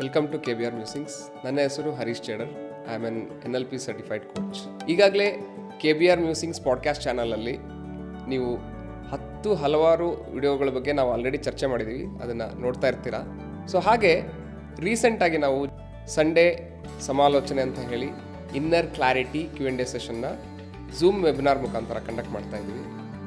Welcome to KBR musings. ನನ್ನ ಹೆಸರು Harish Chedar. I am an NLP certified coach. ಈಗಾಗಲೇ KBR musings podcast ಚಾನಲಲ್ಲಿ ನೀವು ಹಲವಾರು ವಿಡಿಯೋಗಳ ಬಗ್ಗೆ ನಾವು ಆಲ್ರೆಡಿ ಚರ್ಚೆ ಮಾಡಿದ್ದೀವಿ, ಅದನ್ನು ನೋಡ್ತಾ ಇರ್ತೀರಾ. ಸೊ ಹಾಗೆ ರೀಸೆಂಟಾಗಿ ನಾವು ಸಂಡೇ ಸಮಾಲೋಚನೆ ಅಂತ ಹೇಳಿ ಇನ್ನರ್ ಕ್ಲಾರಿಟಿ Q&A ಸೆಷನ್ನ ಝೂಮ್ ವೆಬಿನಾರ್ ಮುಖಾಂತರ ಕಂಡಕ್ಟ್ ಮಾಡ್ತಾ ಇದ್ದೀವಿ.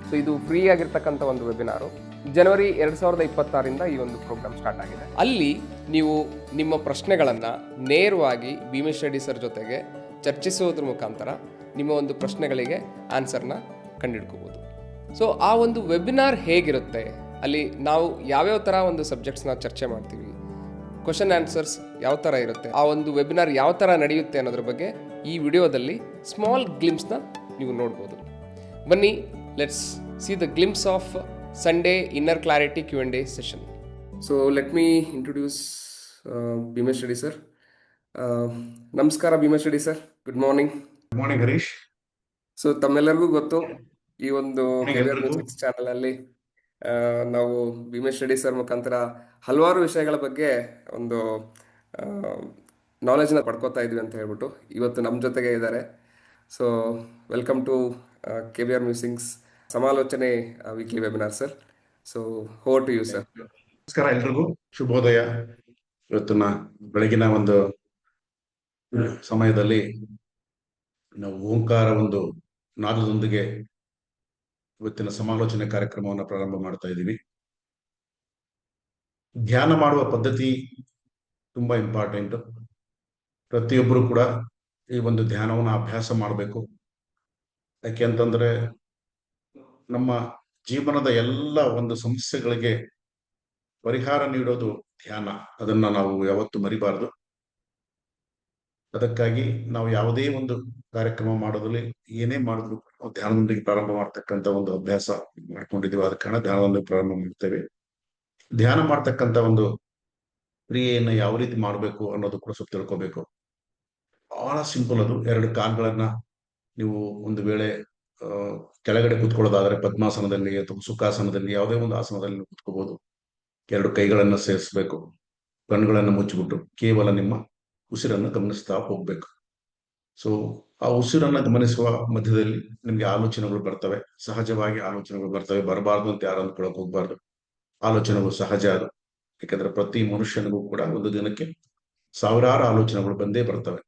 ಸೊ ಇದು ಫ್ರೀ ಆಗಿರ್ತಕ್ಕಂಥ ಒಂದು ವೆಬಿನಾರು. ಜನವರಿ 2026ರಿಂದ ಈ ಒಂದು ಪ್ರೋಗ್ರಾಮ್ ಸ್ಟಾರ್ಟ್ ಆಗಿದೆ. ಅಲ್ಲಿ ನೀವು ನಿಮ್ಮ ಪ್ರಶ್ನೆಗಳನ್ನು ನೇರವಾಗಿ ಭೀಮೇಶ್ ರೆಡ್ಡಿ ಸರ್ ಜೊತೆಗೆ ಚರ್ಚಿಸೋದ್ರ ಮುಖಾಂತರ ನಿಮ್ಮ ಒಂದು ಪ್ರಶ್ನೆಗಳಿಗೆ ಆನ್ಸರ್ನ ಕಂಡುಹಿಡ್ಕೋಬೋದು. ಸೊ ಆ ಒಂದು ವೆಬಿನಾರ್ ಹೇಗಿರುತ್ತೆ, ಅಲ್ಲಿ ನಾವು ಯಾವ್ಯಾವ ಥರ ಒಂದು ಸಬ್ಜೆಕ್ಟ್ಸ್ನ ಚರ್ಚೆ ಮಾಡ್ತೀವಿ, ಕ್ವಶನ್ ಆನ್ಸರ್ಸ್ ಯಾವ ಥರ ಇರುತ್ತೆ, ಆ ಒಂದು ವೆಬಿನಾರ್ ಯಾವ ಥರ ನಡೆಯುತ್ತೆ ಅನ್ನೋದ್ರ ಬಗ್ಗೆ ಈ ವಿಡಿಯೋದಲ್ಲಿ ಸ್ಮಾಲ್ ಗ್ಲಿಮ್ಸ್ನ ನೀವು ನೋಡ್ಬೋದು. ಬನ್ನಿ, let's see the glimpse of Sunday Inner Clarity Q&A session. So let me introduce Bhimesh Reddy sir. ನಮಸ್ಕಾರ Bhimesh Reddy sir. Good morning. Good morning Harish. So ತಮ್ಮೆಲ್ಲರಿಗೂ ಗೊತ್ತು, ಈ ಒಂದು KBR ಮ್ಯೂಸಿಕ್ಸ್ ಚಾನಲ್ ಅಲ್ಲಿ ನಾವು Bhimesh Reddy ಸರ್ ಮುಖಾಂತರ ಹಲವಾರು ವಿಷಯಗಳ ಬಗ್ಗೆ ಒಂದು ನಾಲೆಜ್ನ ಪಡ್ಕೋತಾ ಇದ್ವಿ ಅಂತ ಹೇಳ್ಬಿಟ್ಟು ಇವತ್ತು ನಮ್ಮ ಜೊತೆಗೆ ಇದ್ದಾರೆ. So welcome to KBR musings ಸಮಾಲೋಚನೆ weekly webinar sir. So over to you sir. ನಮಸ್ಕಾರ ಎಲ್ರಿಗೂ, ಶುಭೋದಯ. ಇವತ್ತಿನ ಬೆಳಗಿನ ಒಂದು ಸಮಯದಲ್ಲಿ ನಾವು ಓಂಕಾರ ಒಂದು ನಾದದೊಂದಿಗೆ ಇವತ್ತಿನ ಸಮಾಲೋಚನೆ ಕಾರ್ಯಕ್ರಮವನ್ನು ಪ್ರಾರಂಭ ಮಾಡ್ತಾ ಇದ್ದೀವಿ. ಧ್ಯಾನ ಮಾಡುವ ಪದ್ಧತಿ ತುಂಬಾ ಇಂಪಾರ್ಟೆಂಟ್. ಪ್ರತಿಯೊಬ್ಬರು ಕೂಡ ಈ ಒಂದು ಧ್ಯಾನವನ್ನು ಅಭ್ಯಾಸ ಮಾಡಬೇಕು. ಯಾಕೆ ಅಂತಂದ್ರೆ ನಮ್ಮ ಜೀವನದ ಎಲ್ಲ ಒಂದು ಸಮಸ್ಯೆಗಳಿಗೆ ಪರಿಹಾರ ನೀಡೋದು ಧ್ಯಾನ. ಅದನ್ನ ನಾವು ಯಾವತ್ತೂ ಮರಿಬಾರದು. ಅದಕ್ಕಾಗಿ ನಾವು ಯಾವುದೇ ಒಂದು ಕಾರ್ಯಕ್ರಮ ಮಾಡೋದ್ರಲ್ಲಿ ಏನೇ ಮಾಡಿದ್ರು ಧ್ಯಾನದೊಂದಿಗೆ ಪ್ರಾರಂಭ ಮಾಡ್ತಕ್ಕಂಥ ಒಂದು ಅಭ್ಯಾಸ ಮಾಡ್ಕೊಂಡಿದ್ದೀವಿ. ಆದ ಕಾರಣ ಧ್ಯಾನದೊಂದಿಗೆ ಪ್ರಾರಂಭ ಮಾಡ್ತೇವೆ. ಧ್ಯಾನ ಮಾಡ್ತಕ್ಕಂಥ ಒಂದು ಕ್ರಿಯೆಯನ್ನ ಯಾವ ರೀತಿ ಮಾಡಬೇಕು ಅನ್ನೋದು ಕೂಡ ಸ್ವಲ್ಪ ತಿಳ್ಕೋಬೇಕು. ಬಹಳ ಸಿಂಪಲ್ ಅದು. 2 ಕಾಲ್ಗಳನ್ನ ನೀವು ಒಂದು ವೇಳೆ ಕೆಳಗಡೆ ಕೂತ್ಕೊಳ್ಳೋದಾದ್ರೆ ಪದ್ಮಾಸನದಲ್ಲಿ ಅಥವಾ ಸುಖಾಸನದಲ್ಲಿ ಯಾವುದೇ ಒಂದು ಆಸನದಲ್ಲಿ ಕೂತ್ಕೋಬಹುದು. 2 ಕೈಗಳನ್ನು ಸೇರಿಸಬೇಕು. ಕಣ್ಣುಗಳನ್ನು ಮುಚ್ಚಿಬಿಟ್ಟು ಕೇವಲ ನಿಮ್ಮ ಉಸಿರನ್ನು ಗಮನಿಸ್ತಾ ಹೋಗ್ಬೇಕು. ಸೊ ಆ ಉಸಿರನ್ನ ಗಮನಿಸುವ ಮಧ್ಯದಲ್ಲಿ ನಿಮ್ಗೆ ಆಲೋಚನೆಗಳು ಬರ್ತವೆ. ಸಹಜವಾಗಿ ಆಲೋಚನೆಗಳು ಬರ್ತವೆ. ಬರಬಾರ್ದು ಅಂತ ಯಾರು ಅಂದ್ಕೊಳಕ್ ಹೋಗ್ಬಾರ್ದು. ಆಲೋಚನೆಗಳು ಸಹಜ ಅದು. ಯಾಕಂದ್ರೆ ಪ್ರತಿ ಮನುಷ್ಯನಿಗೂ ಕೂಡ ಒಂದು ದಿನಕ್ಕೆ ಸಾವಿರಾರು ಆಲೋಚನೆಗಳು ಬಂದೇ ಬರ್ತವೆ.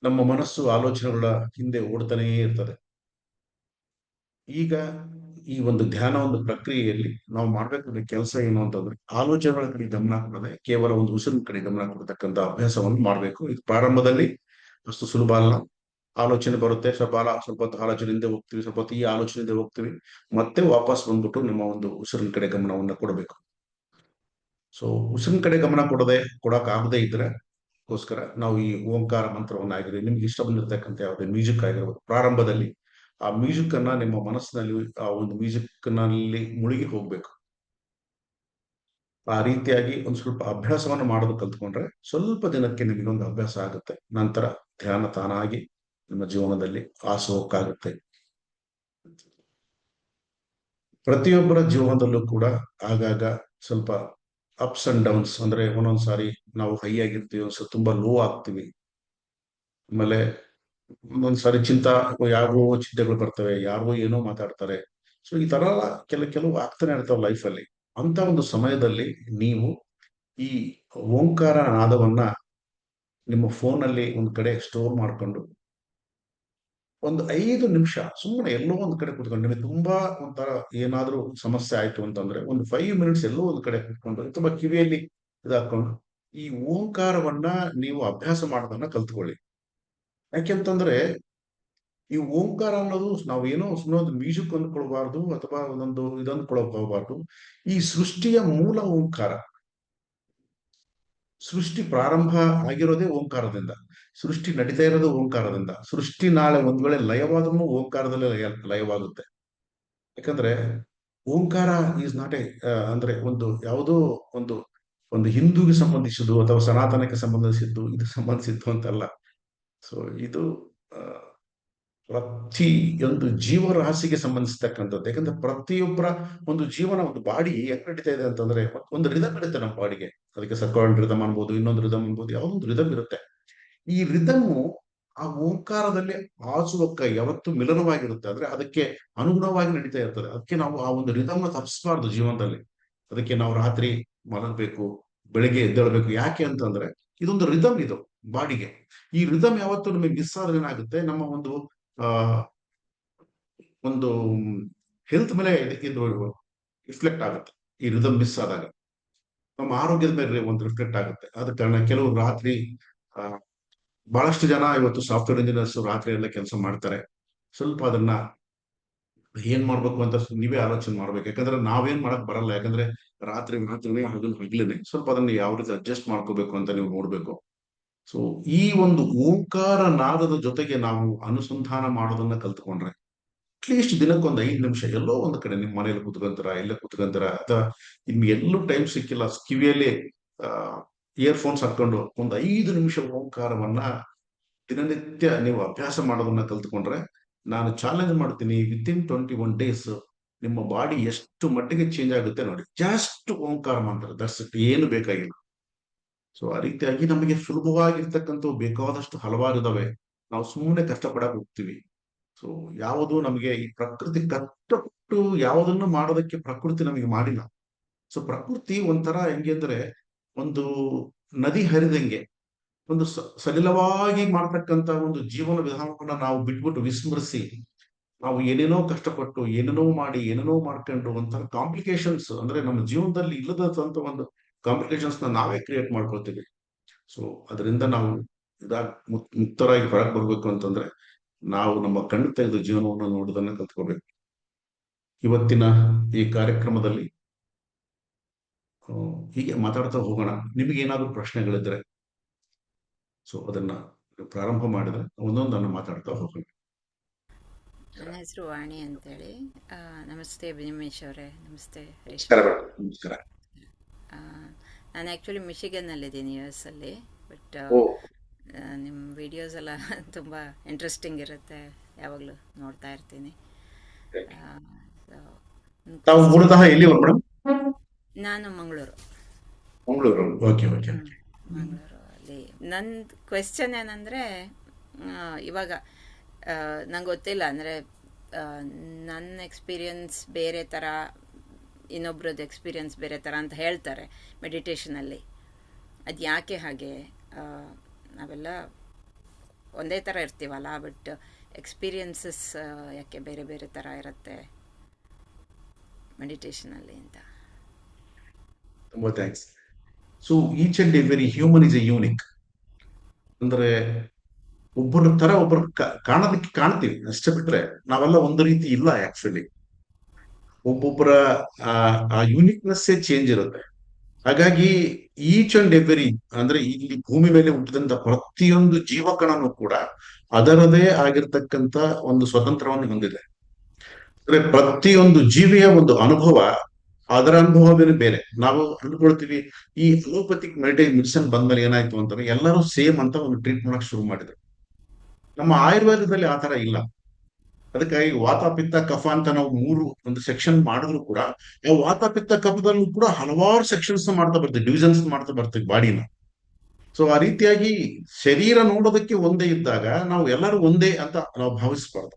ನಮ್ಮ ಮನಸ್ಸು ಆಲೋಚನೆಗಳ ಹಿಂದೆ ಓಡ್ತಾನೇ ಇರ್ತದೆ. ಈಗ ಈ ಒಂದು ಧ್ಯಾನ ಒಂದು ಪ್ರಕ್ರಿಯೆಯಲ್ಲಿ ನಾವು ಮಾಡ್ಬೇಕಾದ ಕೆಲಸ ಏನು ಅಂತಂದ್ರೆ ಆಲೋಚನೆಗಳ ಕಡೆ ಗಮನ ಕೊಡದೆ ಕೇವಲ ಒಂದು ಉಸಿರಿನ ಕಡೆ ಗಮನ ಕೊಡತಕ್ಕಂಥ ಅಭ್ಯಾಸವನ್ನು ಮಾಡ್ಬೇಕು. ಇದು ಪ್ರಾರಂಭದಲ್ಲಿ ಅಷ್ಟು ಸುಲಭ ಅಲ್ಲ. ಆಲೋಚನೆ ಬರುತ್ತೆ, ಸ್ವಲ್ಪ ಹೊತ್ತು ಆಲೋಚನೆಯಿಂದ ಹೋಗ್ತೀವಿ, ಸ್ವಲ್ಪ ಹೊತ್ತು ಈ ಆಲೋಚನೆಯಿಂದ ಹೋಗ್ತೀವಿ, ಮತ್ತೆ ವಾಪಸ್ ಬಂದ್ಬಿಟ್ಟು ನಿಮ್ಮ ಒಂದು ಉಸಿರಿನ ಕಡೆ ಗಮನವನ್ನ ಕೊಡಬೇಕು. ಸೊ ಉಸಿರಿನ ಕಡೆ ಗಮನ ಕೊಡಕ್ ಆಗದೆ ಇದ್ರೆ ಗೋಸ್ಕರ ನಾವು ಈ ಓಂಕಾರ ಮಂತ್ರವನ್ನ ಆಗಿರಲಿ, ನಿಮ್ಗೆ ಇಷ್ಟ ಬಂದಿರತಕ್ಕಂಥ ಯಾವುದೇ ಮ್ಯೂಸಿಕ್ ಆಗಿರ್ಬೋದು, ಪ್ರಾರಂಭದಲ್ಲಿ ಆ ಮ್ಯೂಸಿಕ್ ಅನ್ನ ನಿಮ್ಮ ಮನಸ್ಸಿನಲ್ಲಿ ಆ ಒಂದು ಮ್ಯೂಸಿಕ್ ನಲ್ಲಿ ಮುಳುಗಿ ಹೋಗ್ಬೇಕು. ಆ ರೀತಿಯಾಗಿ ಒಂದು ಸ್ವಲ್ಪ ಅಭ್ಯಾಸವನ್ನು ಮಾಡೋದು ಕಲ್ತ್ಕೊಂಡ್ರೆ ಸ್ವಲ್ಪ ದಿನಕ್ಕೆ ನಿಮಗೊಂದು ಅಭ್ಯಾಸ ಆಗುತ್ತೆ. ನಂತರ ಧ್ಯಾನ ತಾನಾಗಿ ನಿಮ್ಮ ಜೀವನದಲ್ಲಿ ಆಸೋಕ್ಕಾಗುತ್ತೆ. ಪ್ರತಿಯೊಬ್ಬರ ಜೀವನದಲ್ಲೂ ಕೂಡ ಆಗಾಗ ಸ್ವಲ್ಪ ಅಪ್ಸ್ ಅಂಡ್ ಡೌನ್ಸ್, ಅಂದ್ರೆ ಒಂದೊಂದ್ಸಾರಿ ನಾವು ಹೈ ಆಗಿರ್ತೀವಿ, ಒಂದ್ಸರಿ ತುಂಬಾ ಲೋ ಆಗ್ತೀವಿ. ಆಮೇಲೆ ಒಂದೊಂದ್ಸಾರಿ ಯಾರಿಗೋ ಚಿಂತೆಗಳು ಬರ್ತವೆ, ಯಾರಿಗೋ ಏನೋ ಮಾತಾಡ್ತಾರೆ. ಸೊ ಈ ತರ ಕೆಲವು ಆಗ್ತಾನೆ ಇರ್ತಾವ ಲೈಫಲ್ಲಿ. ಅಂತ ಒಂದು ಸಮಯದಲ್ಲಿ ನೀವು ಈ ಓಂಕಾರ ನಾದವನ್ನ ನಿಮ್ಮ ಫೋನಲ್ಲಿ ಒಂದ್ ಕಡೆ ಸ್ಟೋರ್ ಮಾಡ್ಕೊಂಡು ಒಂದು 5 ನಿಮಿಷ ಸುಮ್ಮನೆ ಎಲ್ಲೋ ಒಂದ್ ಕಡೆ ಕೂತ್ಕೊಂಡು, ನಿಮಗೆ ತುಂಬಾ ಒಂಥರ ಏನಾದ್ರೂ ಸಮಸ್ಯೆ ಆಯ್ತು ಅಂತಂದ್ರೆ ಒಂದು 5 ಮಿನಿಟ್ಸ್ ಎಲ್ಲೋ ಒಂದ್ ಕಡೆ ಕೂತ್ಕೊಂಡು ತುಂಬಾ ಕಿವಿಯಲ್ಲಿ ಇದಾಕೊಂಡು ಈ ಓಂಕಾರವನ್ನ ನೀವು ಅಭ್ಯಾಸ ಮಾಡೋದನ್ನ ಕಲ್ತ್ಕೊಳ್ಳಿ. ಯಾಕೆಂತಂದ್ರೆ ಈ ಓಂಕಾರ ಅನ್ನೋದು ನಾವೇನೋ ಸುಮ್ಮನೆ ಒಂದು ಮ್ಯೂಸಿಕ್ ಅಂದ್ಕೊಳ್ಬಾರ್ದು ಅಥವಾ ಒಂದೊಂದು ಇದೊಂದ್ಕೊಳಕ್ ಹೋಗ್ಬಾರ್ದು. ಈ ಸೃಷ್ಟಿಯ ಮೂಲ ಓಂಕಾರ. ಸೃಷ್ಟಿ ಪ್ರಾರಂಭ ಆಗಿರೋದೇ ಓಂಕಾರದಿಂದ, ಸೃಷ್ಟಿ ನಡೀತಾ ಇರೋದು ಓಂಕಾರದಿಂದ. ಸೃಷ್ಟಿ ನಾಳೆ ಒಂದ್ ವೇಳೆ ಲಯವಾದ್ರೂ ಓಂಕಾರದಲ್ಲೇ ಲಯವಾಗುತ್ತೆ. ಯಾಕಂದ್ರೆ ಓಂಕಾರ ಈಸ್ ನಾಟ್ ಅಂದ್ರೆ ಒಂದು ಯಾವುದೋ ಒಂದು ಹಿಂದೂಗೆ ಸಂಬಂಧಿಸಿದ್ದು ಅಥವಾ ಸನಾತನಕ್ಕೆ ಸಂಬಂಧಿಸಿದ್ದು ಇದು ಸಂಬಂಧಿಸಿದ್ದು ಅಂತಲ್ಲ. ಸೊ ಇದು ಪ್ರತಿಯೊಂದು ಜೀವರಾಶಿಗೆ ಸಂಬಂಧಿಸ್ತಕ್ಕಂಥದ್ದು. ಯಾಕಂದ್ರೆ ಪ್ರತಿಯೊಬ್ಬರ ಒಂದು ಜೀವನ, ಒಂದು ಬಾಡಿ ಹೆಂಗ್ ನಡೀತಾ ಇದೆ ಅಂತಂದ್ರೆ ಒಂದು ರಿದಮ್ ಇರುತ್ತೆ ನಮ್ಮ ಬಾಡಿಗೆ. ಅದಕ್ಕೆ ಸರ್ಕಲ್ ರಿದಮ್ ಅನ್ಬೋದು, ಇನ್ನೊಂದು ರಿದಮ್ ಅನ್ಬೋದು, ಯಾವುದೊಂದು ರಿದಮ್ ಇರುತ್ತೆ. ಈ ರಿದಮ್ಮು ಆ ಓಂಕಾರದಲ್ಲಿ ಆಸುವಕ್ಕ ಯಾವತ್ತು ಮಿಲನವಾಗಿರುತ್ತೆ, ಅಂದ್ರೆ ಅದಕ್ಕೆ ಅನುಗುಣವಾಗಿ ನಡೀತಾ ಇರ್ತದೆ. ಅದಕ್ಕೆ ನಾವು ಆ ಒಂದು ರಿದಮ್ನ ತಪ್ಪಿಸಬಾರ್ದು ಜೀವನದಲ್ಲಿ. ಅದಕ್ಕೆ ನಾವು ರಾತ್ರಿ ಮಲಗಬೇಕು, ಬೆಳಿಗ್ಗೆ ಎದ್ದೇಳಬೇಕು. ಯಾಕೆ ಅಂತಂದ್ರೆ ಇದೊಂದು ರಿದಮ್, ಇದು ಬಾಡಿಗೆ. ಈ ರಿದಮ್ ಯಾವತ್ತು ನಮಗೆ ಮಿಸ್ ಆದ್ರೆ ಏನಾಗುತ್ತೆ, ನಮ್ಮ ಒಂದು ಆ ಒಂದು ಹೆಲ್ತ್ ಮೇಲೆ ಇದು ರಿಫ್ಲೆಕ್ಟ್ ಆಗುತ್ತೆ. ಈ ರಿದಮ್ ಮಿಸ್ ಆದಾಗ ನಮ್ಮ ಆರೋಗ್ಯದ ಮೇಲೆ ಒಂದು ರಿಫ್ಲೆಕ್ಟ್ ಆಗುತ್ತೆ. ಆದ ಕಾರಣ ಕೆಲವರು ರಾತ್ರಿ ಆ, ಬಹಳಷ್ಟು ಜನ ಇವತ್ತು ಸಾಫ್ಟ್ವೇರ್ ಇಂಜಿನಿಯರ್ಸ್ ರಾತ್ರಿ ಎಲ್ಲ ಕೆಲಸ ಮಾಡ್ತಾರೆ. ಸ್ವಲ್ಪ ಅದನ್ನ ಏನ್ ಮಾಡ್ಬೇಕು ಅಂತ ನೀವೇ ಆಲೋಚನೆ ಮಾಡ್ಬೇಕು. ಯಾಕಂದ್ರೆ ನಾವೇನ್ ಮಾಡಕ್ ಬರಲ್ಲ. ಯಾಕಂದ್ರೆ ರಾತ್ರಿನೇ ಹಗಲೇನೆ ಸ್ವಲ್ಪ ಅದನ್ನ ಯಾವ ರೀತಿ ಅಡ್ಜಸ್ಟ್ ಮಾಡ್ಕೋಬೇಕು ಅಂತ ನೀವು ನೋಡ್ಬೇಕು. ಸೊ ಈ ಒಂದು ಓಂಕಾರ ನಾದದ ಜೊತೆಗೆ ನಾವು ಅನುಸಂಧಾನ ಮಾಡೋದನ್ನ ಕಲ್ತ್ಕೊಂಡ್ರೆ ಅಟ್ಲೀಸ್ಟ್ ದಿನಕ್ಕೊಂದು 5 ನಿಮಿಷ ಎಲ್ಲೋ ಒಂದು ಕಡೆ ನಿಮ್ಮ ಮನೇಲಿ ಕುತ್ಕೊಂತೀರ, ಎಲ್ಲ ಕುತ್ಕೊಂತೀರ, ಅಥವಾ ನಿಮ್ಗೆ ಎಲ್ಲೂ ಟೈಮ್ ಸಿಕ್ಕಿಲ್ಲ, ಕಿವಿಯಲ್ಲಿ ಆ ಇಯರ್ಫೋನ್ಸ್ ಹಾಕೊಂಡು ಒಂದು 5 ನಿಮಿಷ ಓಂಕಾರವನ್ನ ದಿನನಿತ್ಯ ನೀವು ಅಭ್ಯಾಸ ಮಾಡೋದನ್ನ ಕಲ್ತ್ಕೊಂಡ್ರೆ, ನಾನು ಚಾಲೆಂಜ್ ಮಾಡ್ತೀನಿ, ವಿತಿನ್ 21 ಡೇಸ್ ನಿಮ್ಮ ಬಾಡಿ ಎಷ್ಟು ಮಟ್ಟಿಗೆ ಚೇಂಜ್ ಆಗುತ್ತೆ ನೋಡಿ. ಜಸ್ಟ್ ಓಂಕಾರ ಮಂತ್ರ, ದಟ್ಸ್ ಇಟ್, ಏನು ಬೇಕಾಗಿಲ್ಲ. ಸೊ ಆ ರೀತಿಯಾಗಿ ನಮಗೆ ಸುಲಭವಾಗಿರ್ತಕ್ಕಂಥ ಬೇಕಾದಷ್ಟು ಹಲವಾರು ಇದಾವೆ. ನಾವು ಸುಮ್ಮನೆ ಕಷ್ಟಪಡಕ್ ಹೋಗ್ತೀವಿ. ಸೊ ಯಾವುದು ನಮಗೆ ಈ ಪ್ರಕೃತಿ ಕಷ್ಟಪಟ್ಟು ಯಾವುದನ್ನು ಮಾಡೋದಕ್ಕೆ ಪ್ರಕೃತಿ ನಮಗೆ ಮಾಡಿಲ್ಲ. ಸೊ ಪ್ರಕೃತಿ ಒಂಥರ ಹೆಂಗೆ ಅಂದ್ರೆ ಒಂದು ನದಿ ಹರಿದಂಗೆ, ಒಂದು ಸಲಿಲವಾಗಿ ಮಾಡ್ತಕ್ಕಂತ ಒಂದು ಜೀವನ ವಿಧಾನವನ್ನ ನಾವು ಬಿಟ್ಬಿಟ್ಟು ವಿಸ್ಮರಿಸಿ, ನಾವು ಏನೇನೋ ಕಷ್ಟಪಟ್ಟು ಏನೇನೋ ಮಾಡಿ ಏನೇನೋ ಮಾಡ್ಕೊಂಡು ಒಂಥರ ಕಾಂಪ್ಲಿಕೇಶನ್ಸ್, ಅಂದ್ರೆ ನಮ್ಮ ಜೀವನದಲ್ಲಿ ಇಲ್ಲದಂತ ಒಂದು ಕಾಂಪ್ಲಿಕೇಶನ್ಸ್ ನಾವೇ ಕ್ರಿಯೇಟ್ ಮಾಡ್ಕೊಳ್ತೀವಿ. ಸೊ ಅದರಿಂದ ನಾವು ಮುಕ್ತರಾಗಿ ಹೊರಗೆ ಬರ್ಬೇಕು ಅಂತಂದ್ರೆ ನಾವು ನಮ್ಮ ಕಣ್ಣು ತೆಗೆದು ಜೀವನವನ್ನು ನೋಡೋದನ್ನ ಕಲ್ತ್ಕೋಬೇಕು. ಇವತ್ತಿನ ಈ ಕಾರ್ಯಕ್ರಮದಲ್ಲಿ ಹೀಗೆ ಮಾತಾಡ್ತಾ ಹೋಗೋಣ. ನಿಮಗೆ ಏನಾದ್ರು ಪ್ರಶ್ನೆಗಳಿದ್ರೆ ಸೊ ಅದನ್ನ ಪ್ರಾರಂಭ ಮಾಡಿದ್ರೆ ಒಂದೊಂದನ್ನು ಮಾತಾಡ್ತಾ ಹೋಗೋಣ. ನನ್ನ ಹೆಸರು ವಾಣಿ ಅಂತೇಳಿ. ನಮಸ್ತೆ ಭೀಮೇಶ್ ಅವರೇ. ನಮಸ್ತೆ ಹರೀಶ್. ನಮಸ್ಕಾರ. ನಾನು ಆ್ಯಕ್ಚುಲಿ ಮಿಶಿಗನ್ನಲ್ಲಿದ್ದೀನಿ, US ಅಲ್ಲಿ. ಬಟ್ ನಿಮ್ಮ ವಿಡಿಯೋಸ್ ಎಲ್ಲ ತುಂಬ ಇಂಟ್ರೆಸ್ಟಿಂಗ್ ಇರುತ್ತೆ, ಯಾವಾಗಲೂ ನೋಡ್ತಾ ಇರ್ತೀನಿ. ತಾವು ಮೂಲತಃ ಎಲ್ಲಿ ಮೇಡಮ್? ನಾನು ಮಂಗಳೂರು. ಮಂಗಳೂರು. Okay okay. ಮಂಗಳೂರು ಅಲ್ಲಿ ನನ್ನ ಕ್ವೆಶ್ಚನ್ ಏನಂದರೆ, ಇವಾಗ ನಂಗೆ ಗೊತ್ತಿಲ್ಲ, ಅಂದರೆ ನನ್ನ ಎಕ್ಸ್ಪೀರಿಯನ್ಸ್ ಬೇರೆ ಥರ, ಇನ್ನೊಬ್ರದ್ದು ಎಕ್ಸ್ಪೀರಿಯನ್ಸ್ ಬೇರೆ ಥರ ಅಂತ ಹೇಳ್ತಾರೆ ಮೆಡಿಟೇಷನಲ್ಲಿ. ಅದು ಯಾಕೆ ಹಾಗೆ? ನಾವೆಲ್ಲ ಒಂದೇ ಥರ ಇರ್ತೀವಲ್ಲ, ಬಟ್ ಎಕ್ಸ್ಪೀರಿಯನ್ಸಸ್ ಯಾಕೆ ಬೇರೆ ಬೇರೆ ಥರ ಇರುತ್ತೆ ಮೆಡಿಟೇಷನಲ್ಲಿ ಅಂತ? ತುಂಬಾ thanks. So each and every human is A unique. ಅಂದ್ರೆ ಒಬ್ಬರ ತರ ಒಬ್ಬರು ಕಾಣೋದಕ್ಕೆ ಕಾಣ್ತೀವಿ ಅಷ್ಟೇ, ಬಿಟ್ರೆ ನಾವೆಲ್ಲ ಒಂದು ರೀತಿ ಇಲ್ಲ. ಆಕ್ಚುಲಿ ಒಬ್ಬೊಬ್ಬರ ಆ ಯೂನಿಕ್ನೆಸ್ ಚೇಂಜ್ ಇರುತ್ತೆ. ಹಾಗಾಗಿ ಈಚ್ ಅಂಡ್ ಎವ್ರಿ, ಅಂದ್ರೆ ಇಲ್ಲಿ ಭೂಮಿ ಮೇಲೆ ಹುಟ್ಟಿದಂತ ಪ್ರತಿಯೊಂದು ಜೀವಕಣನು ಕೂಡ ಅದರದೇ ಆಗಿರ್ತಕ್ಕಂತ ಒಂದು ಸ್ವತಂತ್ರವನ್ನು ಹೊಂದಿದೆ. ಅಂದ್ರೆ ಪ್ರತಿಯೊಂದು ಜೀವಿಯ ಒಂದು ಅನುಭವ, ಅದರ ಅನುಭವವೇ ಬೇರೆ. ನಾವು ಅಂದ್ಕೊಳ್ತೀವಿ ಈ ಅಲೋಪತಿಕ್ ಮೆಡಿಸಿನ್ ಬಂದ್ಮೇಲೆ ಏನಾಯ್ತು ಅಂತಂದ್ರೆ ಎಲ್ಲರೂ ಸೇಮ್ ಅಂತ ಒಂದು ಟ್ರೀಟ್ ಮಾಡಕ್ ಶುರು ಮಾಡಿದ್ರು. ನಮ್ಮ ಆಯುರ್ವೇದದಲ್ಲಿ ಆ ತರ ಇಲ್ಲ. ಅದಕ್ಕಾಗಿ ವಾತ ಪಿತ್ತ ಕಫ ಅಂತ ನಾವು 3 ಒಂದು ಸೆಕ್ಷನ್ ಮಾಡಿದ್ರು ಕೂಡ, ಆ ವಾತ ಪಿತ್ತ ಕಫದಲ್ಲೂ ಕೂಡ ಹಲವಾರು ಸೆಕ್ಷನ್ಸ್ ಮಾಡ್ತಾ ಬರ್ತೀವಿ, ಡಿವಿಷನ್ಸ್ ಮಾಡ್ತಾ ಬರ್ತೀವಿ ಬಾಡಿನ. ಸೊ ಆ ರೀತಿಯಾಗಿ ಶರೀರ ನೋಡೋದಕ್ಕೆ ಒಂದೇ ಇದ್ದಾಗ ನಾವು ಎಲ್ಲರೂ ಒಂದೇ ಅಂತ ನಾವು ಭಾವಿಸಬಾರ್ದು.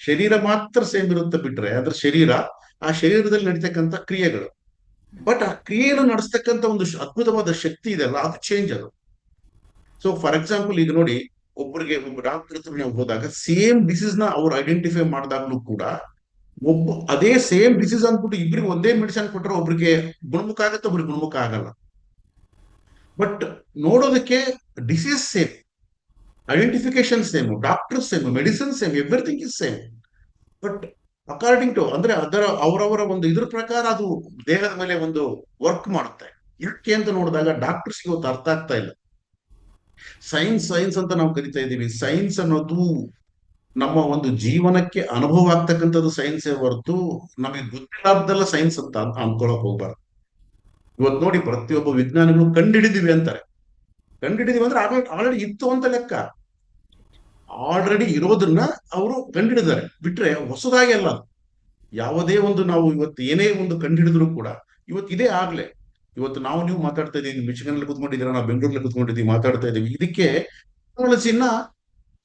ಶರೀರ ಮಾತ್ರ ಸೇಮ್ ಇರುತ್ತೆ, ಬಿಟ್ರೆ ಅದ್ರ ಶರೀರ, ಆ ಶರೀರದಲ್ಲಿ ನಡೀತಕ್ಕಂಥ ಕ್ರಿಯೆಗಳು, ಬಟ್ ಆ ಕ್ರಿಯೆಯನ್ನು ನಡೆಸ್ತಕ್ಕಂಥ ಒಂದು ಅದ್ಭುತವಾದ ಶಕ್ತಿ ಇದೆಲ್ಲ, ಅದು ಚೇಂಜ್ ಅದು. ಸೊ ಫಾರ್ ಎಕ್ಸಾಂಪಲ್ ಈಗ ನೋಡಿ, ಒಬ್ಬ ಡಾಕ್ಟರ್ ಹತ್ರ ನಾವು ಹೋದಾಗ ಸೇಮ್ ಡಿಸೀಸ್ ನ ಅವ್ರು ಐಡೆಂಟಿಫೈ ಮಾಡಿದಾಗ್ಲೂ ಕೂಡ ಅದೇ ಸೇಮ್ ಡಿಸೀಸ್ ಅಂದ್ಬಿಟ್ಟು ಇಬ್ಬರಿಗೆ ಒಂದೇ ಮೆಡಿಸಿನ್ ಕೊಟ್ಟರೆ ಒಬ್ರಿಗೆ ಗುಣಮುಖ ಆಗುತ್ತೆ, ಒಬ್ರಿಗೆ ಗುಣಮುಖ ಆಗಲ್ಲ. ಬಟ್ ನೋಡೋದಕ್ಕೆ disease same, identification same, doctor same, medicine same, everything is same. But according to, ಅಂದ್ರೆ ಅವರವರ ಒಂದು ಇದ್ರ ಪ್ರಕಾರ ಅದು ದೇಹದ ಮೇಲೆ ಒಂದು ವರ್ಕ್ ಮಾಡುತ್ತೆ. ಯಾಕೆ ಅಂತ ನೋಡಿದಾಗ ಡಾಕ್ಟರ್ಸ್ಗೆ ಇವತ್ತು ಅರ್ಥ ಆಗ್ತಾ ಇಲ್ಲ. ಸೈನ್ಸ್ ಅಂತ ನಾವು ಕರಿತಾ ಇದ್ದೀವಿ. ಸೈನ್ಸ್ ಅನ್ನೋದು ನಮ್ಮ ಒಂದು ಜೀವನಕ್ಕೆ ಅನುಭವ ಆಗ್ತಕ್ಕಂಥದ್ದು ಸೈನ್ಸೇ ಹೊರತು ನಮಗೆ ಗೊತ್ತಿಲ್ಲದಲ್ಲ ಸೈನ್ಸ್ ಅಂತ ಅನ್ಕೊಳಕ್ ಹೋಗ್ಬಾರ್ದು. ಇವತ್ತು ನೋಡಿ, ಪ್ರತಿಯೊಬ್ಬ ವಿಜ್ಞಾನಿಗಳು ಕಂಡಿಡಿದೀವಿ ಅಂತಾರೆ. ಕಂಡಿಡಿದೀವಿ ಅಂದ್ರೆ ಆಲ್ರೆಡಿ ಇತ್ತು ಅಂತ ಲೆಕ್ಕ. ಆಲ್ರೆಡಿ ಇರೋದನ್ನ ಅವರು ಕಂಡಿಡಿದಾರೆ, ಬಿಟ್ರೆ ಹೊಸದಾಗಿ ಅಲ್ಲ. ಯಾವುದೇ ಒಂದು ನಾವು ಇವತ್ತು ಏನೇ ಒಂದು ಕಂಡುಹಿಡಿದ್ರು ಕೂಡ ಇವತ್ತು ಇದೇ ಆಗ್ಲೇ. ಇವತ್ತು ನಾವು ನೀವು ಮಾತಾಡ್ತಾ ಇದೀವಿ, ಮಿಚಿಗನ್ ಅಲ್ಲಿ ಕುತ್ಕೊಂಡಿದ್ದೀರಾ, ನಾವು ಬೆಂಗಳೂರಲ್ಲಿ ಕುತ್ಕೊಂಡಿದ್ದೀವಿ, ಮಾತಾಡ್ತಾ ಇದೀವಿ. ಇದಕ್ಕೆ ಟೆಕ್ನಾಲಜಿನ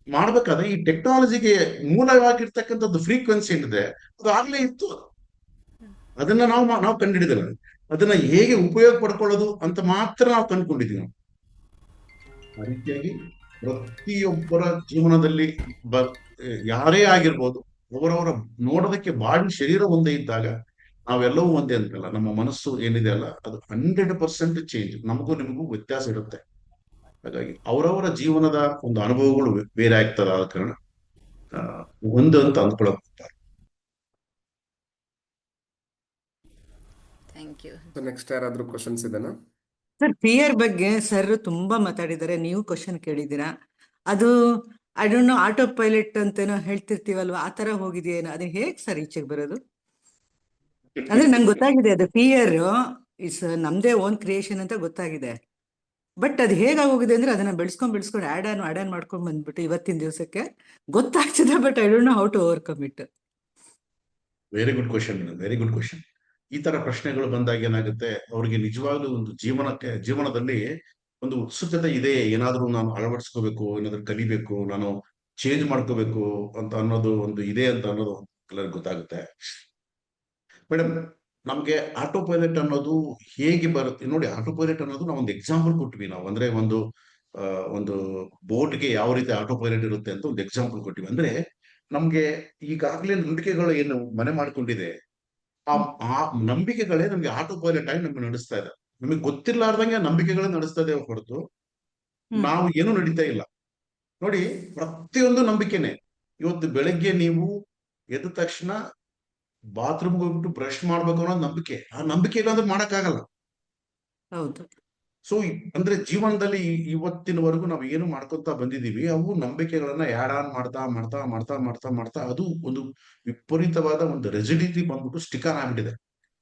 ಮಾಡ್ಬೇಕಾದ್ರೆ ಈ ಟೆಕ್ನಾಲಜಿಗೆ ಮೂಲವಾಗಿರ್ತಕ್ಕಂಥದ್ದು ಫ್ರೀಕ್ವೆನ್ಸಿ ಏನಿದೆ ಅದು ಆಗ್ಲೇ ಇತ್ತು. ಅದನ್ನ ನಾವು ಕಂಡುಹಿಡಿದಿಲ್ಲ. ಅದನ್ನ ಹೇಗೆ ಉಪಯೋಗ ಪಡ್ಕೊಳ್ಳೋದು ಅಂತ ಮಾತ್ರ ನಾವು ಕಂಡುಕೊಂಡಿದೀವಿ. ನಾವು ಆ ರೀತಿಯಾಗಿ ಪ್ರತಿಯೊಬ್ಬರ ಜೀವನದಲ್ಲಿ ಬ ಯಾರೇ ಆಗಿರ್ಬೋದು, ಅವರವರ ನೋಡೋದಕ್ಕೆ ಬಾಡಿ ಶರೀರ ಒಂದೇ ಇದ್ದಾಗ ನಾವೆಲ್ಲವೂ ಒಂದೇ ಅಂತಲ್ಲ. ನಮ್ಮ ಮನಸ್ಸು ಏನಿದೆ ಅಲ್ಲ, ಅದು 100% ಚೇಂಜ್. ನಮಗೂ ನಿಮಗೂ ವ್ಯತ್ಯಾಸ ಇರುತ್ತೆ. ಹಾಗಾಗಿ ಅವರವರ ಜೀವನದ ಒಂದು ಅನುಭವಗಳು ಬೇರೆ ಆಗ್ತದ. ಆದ ಕಾರಣ ಆ, ಒಂದು ಅಂತ ಅಂದ್ಕೊಳಕ್ ಹೋಗ್ತಾರೆ. Thank you. ಸೊ ನೆಕ್ಸ್ಟ್ ಯಾರಾದ್ರೂ ಕ್ವಶನ್ಸ್ ಇದೆನಾ? ಸರ್, ಫಿಯರ್ ಬಗ್ಗೆ ಸರ್ ತುಂಬಾ ಮಾತಾಡಿದ್ದಾರೆ, ನೀವು ಕ್ವಶನ್ ಕೇಳಿದ್ದೀರಾ. ಅದು I don't know, autopilot ಅಂತೇನೋ ಹೇಳ್ತಿರ್ತೀವಲ್ವಾ, ಆ ತರ ಹೋಗಿದೆಯೇನೋ. ಅದು ಹೇಗ್ ಸರ್ ಈಚೆಗೆ ಬರೋದು? ಅಂದ್ರೆ ನಂಗೆ ಗೊತ್ತಾಗಿದೆ ಅದು ಫಿಯರ್ ಇಸ್ ನಮ್ದೇ ಓನ್ ಕ್ರಿಯೇಷನ್ ಅಂತ ಗೊತ್ತಾಗಿದೆ. ಬಟ್ ಅದು ಹೇಗಾಗೋಗಿದೆ ಅಂದ್ರೆ ಅದನ್ನ ಬೆಳೆಸ್ಕೊಂಡು ಆಡ್ ಆನ್ ಮಾಡ್ಕೊಂಡ್ ಬಂದ್ಬಿಟ್ಟು ಇವತ್ತಿನ ದಿವಸಕ್ಕೆ ಗೊತ್ತಾಗ್ತದೆ. But I don't know how to overcome it. Very good question, very good question. ಈ ತರ ಪ್ರಶ್ನೆಗಳು ಬಂದಾಗ ಏನಾಗುತ್ತೆ, ಅವ್ರಿಗೆ ನಿಜವಾಗ್ಲೂ ಒಂದು ಜೀವನದಲ್ಲಿ ಒಂದು ಉತ್ಸುಕತೆ ಇದೆ. ಏನಾದ್ರೂ ನಾನು ಅಳವಡಿಸ್ಕೋಬೇಕು, ಏನಾದ್ರೂ ಕಲಿಬೇಕು, ನಾನು ಚೇಂಜ್ ಮಾಡ್ಕೋಬೇಕು ಅಂತ ಅನ್ನೋದು ಒಂದು ಇದೆ ಅಂತ ಅನ್ನೋದು ಎಲ್ಲರಿಗೂ ಗೊತ್ತಾಗುತ್ತೆ. ಮೇಡಮ್, ನಮ್ಗೆ ಆಟೋ ಪೈಲಟ್ ಅನ್ನೋದು ಹೇಗೆ ಬರುತ್ತೆ ನೋಡಿ. ಆಟೋ ಪೈಲಟ್ ಅನ್ನೋದು ನಾವು ಒಂದು ಎಕ್ಸಾಂಪಲ್ ಕೊಟ್ವಿ. ನಾವು ಅಂದ್ರೆ ಒಂದು ಬೋಟ್ಗೆ ಯಾವ ರೀತಿ ಆಟೋ ಪೈಲಟ್ ಇರುತ್ತೆ ಅಂತ ಒಂದು ಎಕ್ಸಾಂಪಲ್ ಕೊಟ್ಟಿವಿ. ಅಂದ್ರೆ ನಮ್ಗೆ ಈಗಾಗಲೇ ನಂಬಿಕೆಗಳು ಏನು ಮನೆ ಮಾಡ್ಕೊಂಡಿದೆ, ಆ ಆ ನಂಬಿಕೆಗಳೇ ನಮ್ಗೆ ಆಟೋ ಪೈಲಟ್ ಆಗಿ ನಮ್ಗೆ ನಡೆಸ್ತಾ ಇದೆ. ನಮಗೆ ಗೊತ್ತಿರ್ಲಾರ್ದಂಗೆ ನಂಬಿಕೆಗಳೇ ನಡೆಸ್ತಾ ಇದೆ ಹೊರತು ನಾವು ಏನು ನಡೀತಾ ಇಲ್ಲ. ನೋಡಿ, ಪ್ರತಿಯೊಂದು ನಂಬಿಕೆನೆ. ಇವತ್ತು ಬೆಳಗ್ಗೆ ನೀವು ಎದ್ದ ತಕ್ಷಣ ಬಾತ್ರೂಮ್ಗೆ ಹೋಗ್ಬಿಟ್ಟು ಬ್ರಷ್ ಮಾಡ್ಬೇಕು ಅನ್ನೋದು ನಂಬಿಕೆ. ಆ ನಂಬಿಕೆ ಇಲ್ಲಾಂದ್ರೆ ಮಾಡಕ್ಕಾಗಲ್ಲ. ಹೌದು. ಸೊ ಅಂದ್ರೆ ಜೀವನದಲ್ಲಿ ಇವತ್ತಿನವರೆಗೂ ನಾವು ಏನು ಮಾಡ್ಕೊತಾ ಬಂದಿದೀವಿ, ಅವು ನಂಬಿಕೆಗಳನ್ನ ಆಡ್ ಆನ್ ಮಾಡ್ತಾ ಮಾಡ್ತಾ ಮಾಡ್ತಾ ಮಾಡ್ತಾ ಮಾಡ್ತಾ ಅದು ಒಂದು ವಿಪರೀತವಾದ ಒಂದು ರೆಸಿಡಿಟಿ ಬಂದ್ಬಿಟ್ಟು ಸ್ಟಿಕರ್ ಆಗ್ಬಿಟ್ಟಿದೆ.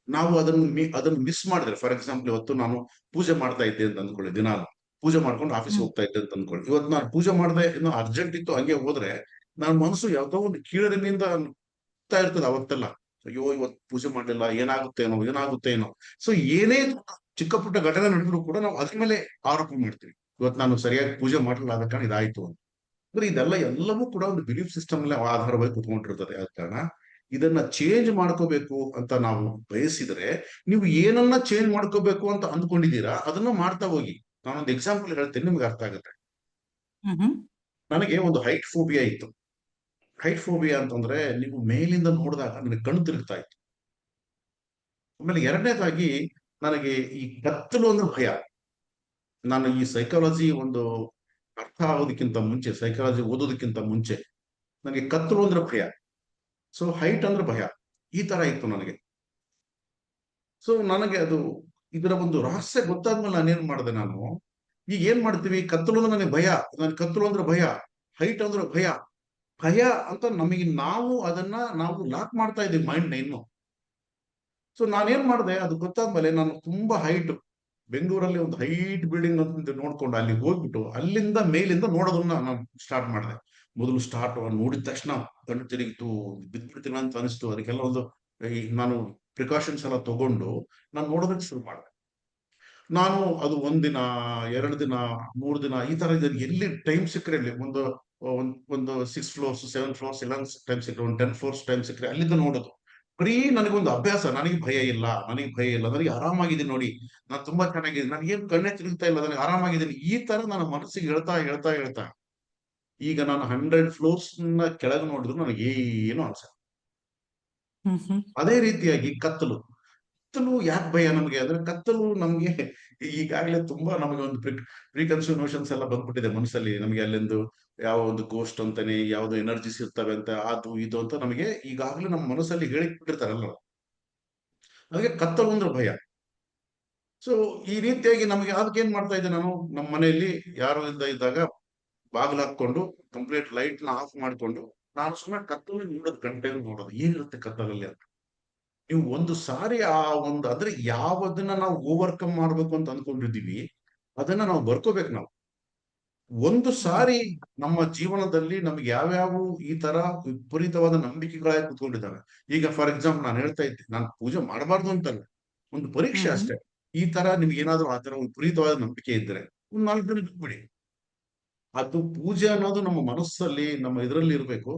ನಾವು ಅದನ್ನು ಮಿಸ್ ಮಾಡಿದ್ರೆ, ಫಾರ್ ಎಕ್ಸಾಂಪಲ್ ಇವತ್ತು ನಾನು ಪೂಜೆ ಮಾಡ್ತಾ ಇದ್ದೆ ಅಂತ ಅಂದ್ಕೊಳ್ಳಿ, ದಿನ ಪೂಜೆ ಮಾಡ್ಕೊಂಡು ಆಫೀಸ್ಗೆ ಹೋಗ್ತಾ ಇದ್ದೆ ಅಂತ ಅಂದ್ಕೊಳ್ಳಿ. ಇವತ್ತು ನಾನು ಪೂಜೆ ಮಾಡದೆ ಏನೋ ಅರ್ಜೆಂಟ್ ಇತ್ತು ಹಂಗೆ ಹೋದ್ರೆ ನನ್ನ ಮನಸ್ಸು ಯಾವ್ದೋ ಒಂದು ಕೀಳರಿಮೆಯಿಂದ ಅನ್ತಾ ಇರ್ತದೆ ಅವತ್ತೆಲ್ಲ. ಅಯ್ಯೋ, ಇವತ್ತು ಪೂಜೆ ಮಾಡ್ಲಿಲ್ಲ, ಏನಾಗುತ್ತೆ ಏನೋ. ಸೊ ಏನೇ ಚಿಕ್ಕ ಪುಟ್ಟ ಘಟನೆ ನಡೆದ್ರು ಕೂಡ ನಾವು ಅದ್ರ ಮೇಲೆ ಆರೋಪ ಮಾಡ್ತೀವಿ. ಇವತ್ತು ನಾನು ಸರಿಯಾಗಿ ಪೂಜೆ ಮಾಡಲಿಲ್ಲ, ಆದ ಕಾರಣ ಇದಾಯ್ತು ಅಂತ. ಅಂದ್ರೆ ಎಲ್ಲವೂ ಕೂಡ ಒಂದು ಬಿಲೀಫ್ ಸಿಸ್ಟಮ್ ಅಲ್ಲಿ ಆಧಾರವಾಗಿ ಕುತ್ಕೊಂಡಿರ್ತದೆ. ಆದ ಕಾರಣ ಇದನ್ನ ಚೇಂಜ್ ಮಾಡ್ಕೋಬೇಕು ಅಂತ ನಾವು ಬಯಸಿದ್ರೆ, ನೀವು ಏನನ್ನ ಚೇಂಜ್ ಮಾಡ್ಕೋಬೇಕು ಅಂತ ಅಂದ್ಕೊಂಡಿದ್ದೀರಾ ಅದನ್ನ ಮಾಡ್ತಾ ಹೋಗಿ. ನಾನೊಂದು ಎಕ್ಸಾಂಪಲ್ ಹೇಳ್ತೇನೆ, ನಿಮ್ಗೆ ಅರ್ಥ ಆಗುತ್ತೆ. ನನಗೆ ಒಂದು ಹೈಟ್ ಫೋಬಿಯಾ ಇತ್ತು. ಹೈಟ್ ಫೋಬಿಯಾ ಅಂತಂದ್ರೆ ನೀವು ಮೇಲಿಂದ ನೋಡಿದಾಗ ನನಗೆ ಕಣ್ಣು ತಿರುಗ್ತಾ ಇತ್ತು. ಆಮೇಲೆ ಎರಡನೇದಾಗಿ ನನಗೆ ಈ ಕತ್ತಲು ಅಂದ್ರೆ ಭಯ. ನಾನು ಈ ಸೈಕಾಲಜಿ ಒಂದು ಅರ್ಥ ಆಗೋದಕ್ಕಿಂತ ಮುಂಚೆ, ಸೈಕಾಲಜಿ ಓದೋದಕ್ಕಿಂತ ಮುಂಚೆ ನನಗೆ ಕತ್ತಲು ಅಂದ್ರೆ ಭಯ. ಸೊ ಹೈಟ್ ಅಂದ್ರೆ ಭಯ. ಈ ತರ ಇತ್ತು ನನಗೆ. ಸೊ ನನಗೆ ಇದರ ಒಂದು ರಹಸ್ಯ ಗೊತ್ತಾದ್ಮೇಲೆ ನಾನೇನ್ ಮಾಡಿದೆ, ನಾನು ಈಗ ಏನ್ ಮಾಡ್ತೀವಿ, ಕತ್ತಲು ಅಂದ್ರೆ ನನಗೆ ಭಯ, ಕತ್ತಲು ಅಂದ್ರೆ ಭಯ, ಹೈಟ್ ಅಂದ್ರೆ ಭಯ ಅಂತ ನಮಗೆ ನಾವು ಲಾಕ್ ಮಾಡ್ತಾ ಇದ್ದೀವಿ ಮೈಂಡ್ ಇನ್ನು. ಸೊ ನಾನೇನ್ ಮಾಡಿದೆ, ಅದು ಗೊತ್ತಾದ್ಮೇಲೆ ನಾನು ತುಂಬಾ ಹೈಟ್, ಬೆಂಗಳೂರಲ್ಲಿ ಒಂದು ಹೈಟ್ ಬಿಲ್ಡಿಂಗ್ ಅಂತ ನೋಡ್ಕೊಂಡು ಅಲ್ಲಿ ಹೋಗ್ಬಿಟ್ಟು ಅಲ್ಲಿಂದ ಮೇಲಿಂದ ನೋಡೋದನ್ನ ನಾನು ಸ್ಟಾರ್ಟ್ ಮಾಡಿದೆ. ಮೊದಲು ನೋಡಿದ ತಕ್ಷಣ ಕಣ್ಣು ತಿರುಗಿತು, ಬಿದ್ದ್ಬಿಡ್ತೀನಿ ಅಂತ ಅನಿಸ್ತು. ಅದಕ್ಕೆಲ್ಲ ನಾನು ಪ್ರಿಕಾಷನ್ಸ್ ಎಲ್ಲ ತಗೊಂಡು ನಾನು ನೋಡೋದಕ್ಕೆ ಶುರು ಮಾಡಿದೆ. ನಾನು ಅದು 1 ದಿನ, 2 ದಿನ, 3 ದಿನ ಈ ತರ ಎಲ್ಲಿ ಟೈಮ್ ಸಿಕ್ಕರೆ, ಒಂದು 6 ಫ್ಲೋರ್ಸ್, 7 ಫ್ಲೋರ್ಸ್ ಎಲ್ಲ ಟೈಮ್ ಸಿಕ್ಕರೆ, ಒಂದು 10 ಫ್ಲೋರ್ಸ್ ಟೈಮ್ ಸಿಕ್ಕರೆ ಅಲ್ಲಿಂದ ನೋಡೋದು. ಬರೀ ನನಗೊಂದು ಅಭ್ಯಾಸ. ನನಗೆ ಭಯ ಇಲ್ಲ, ನನಗೆ ಆರಾಮಾಗಿದ್ದೀನಿ ನೋಡಿ, ನಾನು ತುಂಬಾ ಚೆನ್ನಾಗಿದ್ದೀನಿ, ನನಗೆ ಏನು ಕಣ್ಣೇ ತಿರುಗ್ತಾ ಇಲ್ಲ, ನನಗೆ ಆರಾಮಾಗಿದ್ದೀನಿ. ಈ ತರ ನನ್ನ ಮನಸ್ಸಿಗೆ ಹೇಳ್ತಾ ಈಗ ನಾನು 100 ಫ್ಲೋರ್ಸ್ ಕೆಳಗೆ ನೋಡಿದ್ರು ನನಗೆ ಏನು ಅನ್ಸಲ್ಲ. ಅದೇ ರೀತಿಯಾಗಿ ಕತ್ತಲು ಯಾಕೆ ಭಯ ನಮಗೆ ಅಂದ್ರೆ, ಕತ್ತಲು ನಮ್ಗೆ ಈಗಾಗಲೇ ತುಂಬಾ ನಮಗೆ ಒಂದು ಪ್ರಿಕನ್ಸಿವ್ ನೋಷನ್ಸ್ ಎಲ್ಲ ಬಂದ್ಬಿಟ್ಟಿದೆ ಮನಸ್ಸಲ್ಲಿ. ನಮಗೆ ಅಲ್ಲಿಂದು ಯಾವ ಒಂದು ಗೋಸ್ಟ್ ಅಂತಾನೆ, ಯಾವ್ದು ಎನರ್ಜಿಸ್ ಇರ್ತವೆ ಅಂತ, ಅದು ಇದು ಅಂತ ನಮಗೆ ಈಗಾಗಲೇ ನಮ್ಮ ಮನಸ್ಸಲ್ಲಿ ಹೇಳಿಬಿಟ್ಟಿರ್ತಾರಲ್ಲ. ಅದಕ್ಕೆ ಕತ್ತಲು ಅಂದ್ರೆ ಭಯ. ಸೊ ಈ ರೀತಿಯಾಗಿ ನಮಗೆ ಅದಕ್ಕೆ ಏನ್ ಮಾಡ್ತಾ ಇದ್ದೆ, ನಾನು ನಮ್ಮ ಮನೆಯಲ್ಲಿ ಯಾರು ಇದ್ದಾಗ ಬಾಗಿಲು ಹಾಕೊಂಡು ಕಂಪ್ಲೀಟ್ ಲೈಟ್ ನ ಆಫ್ ಮಾಡ್ಕೊಂಡು ನಾನು ಸುಮ್ಮನೆ ಕತ್ತಲಲ್ಲಿ ನೋಡೋದು ಏನಿರುತ್ತೆ ಕತ್ತಲಲ್ಲಿ ಅಂತ. ನೀವು ಒಂದು ಸಾರಿ ಅಂದ್ರೆ ಯಾವದನ್ನ ನಾವು ಓವರ್ಕಮ್ ಮಾಡ್ಬೇಕು ಅಂತ ಅನ್ಕೊಂಡಿದೀವಿ ಅದನ್ನ ನಾವು ಬರ್ಕೋಬೇಕು. ನಾವು ಒಂದು ಸಾರಿ ನಮ್ಮ ಜೀವನದಲ್ಲಿ ನಮ್ಗೆ ಯಾವ್ಯಾವ ಈ ತರ ವಿಪರೀತವಾದ ನಂಬಿಕೆಗಳಾಗಿ ಕುತ್ಕೊಂಡಿದ್ದಾವೆ. ಈಗ ಫಾರ್ ಎಕ್ಸಾಂಪಲ್ ನಾನು ಹೇಳ್ತಾ ಇದ್ದೆ, ನಾನು ಪೂಜೆ ಮಾಡಬಾರ್ದು ಅಂತಲ್ಲ, ಒಂದು ಪರೀಕ್ಷೆ ಅಷ್ಟೇ. ಈ ತರ ನಿಮ್ಗೆ ಏನಾದ್ರು ಆ ತರ ಒಂದು ವಿಪರೀತವಾದ ನಂಬಿಕೆ ಇದ್ರೆ ಒಂದ್ 4 ದಿನ ಬಿಟ್ಬಿಡಿ. ಅದು ಪೂಜೆ ಅನ್ನೋದು ನಮ್ಮ ಮನಸ್ಸಲ್ಲಿ ನಮ್ಮ ಇದರಲ್ಲಿ ಇರ್ಬೇಕು.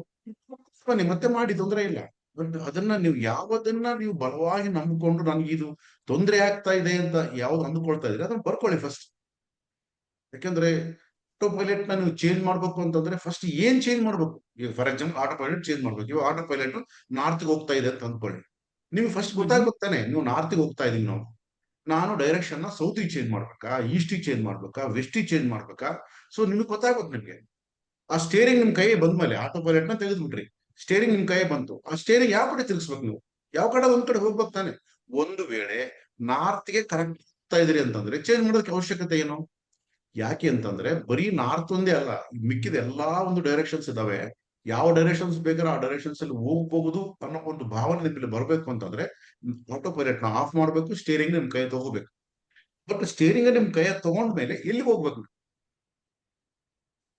ಬನ್ನಿ ಮತ್ತೆ ಮಾಡಿ, ತೊಂದರೆ ಇಲ್ಲ. ಬಟ್ ಅದನ್ನ ನೀವು ಯಾವದನ್ನ ನೀವು ಬಲವಾಗಿ ನಂಬಿಕೊಂಡು ನನ್ಗೆ ಇದು ತೊಂದರೆ ಆಗ್ತಾ ಇದೆ ಅಂತ ಯಾವ್ದು ಅಂದ್ಕೊಳ್ತಾ ಇದ್ರೆ ಅದನ್ನ ಬರ್ಕೊಳ್ಳಿ ಫಸ್ಟ್. ಯಾಕಂದ್ರೆ ಆಟೋ ಪೈಲಟ್ ನ ನೀವು ಚೇಂಜ್ ಮಾಡ್ಬೇಕು ಅಂತಂದ್ರೆ ಫಸ್ಟ್ ಏನ್ ಚೇಂಜ್ ಮಾಡ್ಬೇಕು. ಈಗ for example auto pilot change ಮಾಡ್ಬೇಕು. ಇವಾಗ ಆಟೋ ಪೈಲಟ್ ನಾರ್ತ್ ಹೋಗ್ತಾ ಇದೆ ಅಂತ ಅಂದ್ಕೊಳ್ಳಿ. ನಿಮ್ಗೆ ಫಸ್ಟ್ ಗೊತ್ತಾಗ್ಬೇಕು ತಾನೆ, ನೀವು ನಾರ್ತ್ ಹೋಗ್ತಾ ಇದೀವಿ ನಾವು, ನಾನು ಡೈರೆಕ್ಷನ್ ನ ಸೌತ್ ಚೇಂಜ್ ಮಾಡ್ಬೇಕಾ, ಈಸ್ಟ್ ಚೇಂಜ್ ಮಾಡ್ಬೇಕಾ, ವೆಸ್ಟ್ ಚೇಂಜ್ ಮಾಡ್ಬೇಕಾ. ಸೊ ನಿಮ್ಗೆ ಗೊತ್ತಾಗ್ಬೇಕು. ನಿಮ್ಗೆ ಆ ಸ್ಟೇರಿಂಗ್ ನಿಮ್ ಕೈ ಬಂದ್ಮೇಲೆ ಆಟೋ ಪೈಲಟ್ ನ ತೆಗೆದ್ಬಿಟ್ರಿ, ಸ್ಟೇರಿಂಗ್ ನಿಮ್ ಕೈ ಬಂತು. ಆ ಸ್ಟೇರಿಂಗ್ ಯಾವ ಕಡೆ ತಿರ್ಗಿಸ್ಬೇಕು ನೀವು, ಯಾವ ಕಡೆ ಒಂದ್ ಕಡೆ ಹೋಗ್ಬೇಕು ತಾನೆ. ಒಂದು ವೇಳೆ ನಾರ್ತ್ ಗೆ ಕರೆಕ್ಟ್ ಹೋಗ್ತಾ ಇದ್ರಿ ಅಂತಂದ್ರೆ ಚೇಂಜ್ ಮಾಡೋದಕ್ಕೆ ಅವಶ್ಯಕತೆ ಏನು. ಯಾಕೆ ಅಂತಂದ್ರೆ ಬರೀ ನಾರ್ತ್ ಒಂದೇ ಅಲ್ಲ, ಮಿಕ್ಕಿದ ಎಲ್ಲಾ ಒಂದು ಡೈರೆಕ್ಷನ್ಸ್ ಇದಾವೆ. ಯಾವ ಡೈರೆಕ್ಷನ್ಸ್ ಬೇಕಾದ್ರೆ ಆ ಡೈರೆಕ್ಷನ್ಸ್ ಅಲ್ಲಿ ಹೋಗ್ಬಹುದು ಅನ್ನೋ ಒಂದು ಭಾವನೆ ನಿಮ್ಮಲ್ಲಿ ಬರ್ಬೇಕು ಅಂತಂದ್ರೆ ಆಟೋ ಪೈಲಟ್ ನ ಆಫ್ ಮಾಡ್ಬೇಕು, ಸ್ಟೇರಿಂಗ್ ನಿಮ್ ಕೈ ತಗೋಬೇಕು. ಬಟ್ ಸ್ಟೇರಿಂಗ್ ನಿಮ್ ಕೈ ತಗೊಂಡ್ಮೇಲೆ ಎಲ್ಲಿಗೆ ಹೋಗ್ಬೇಕು.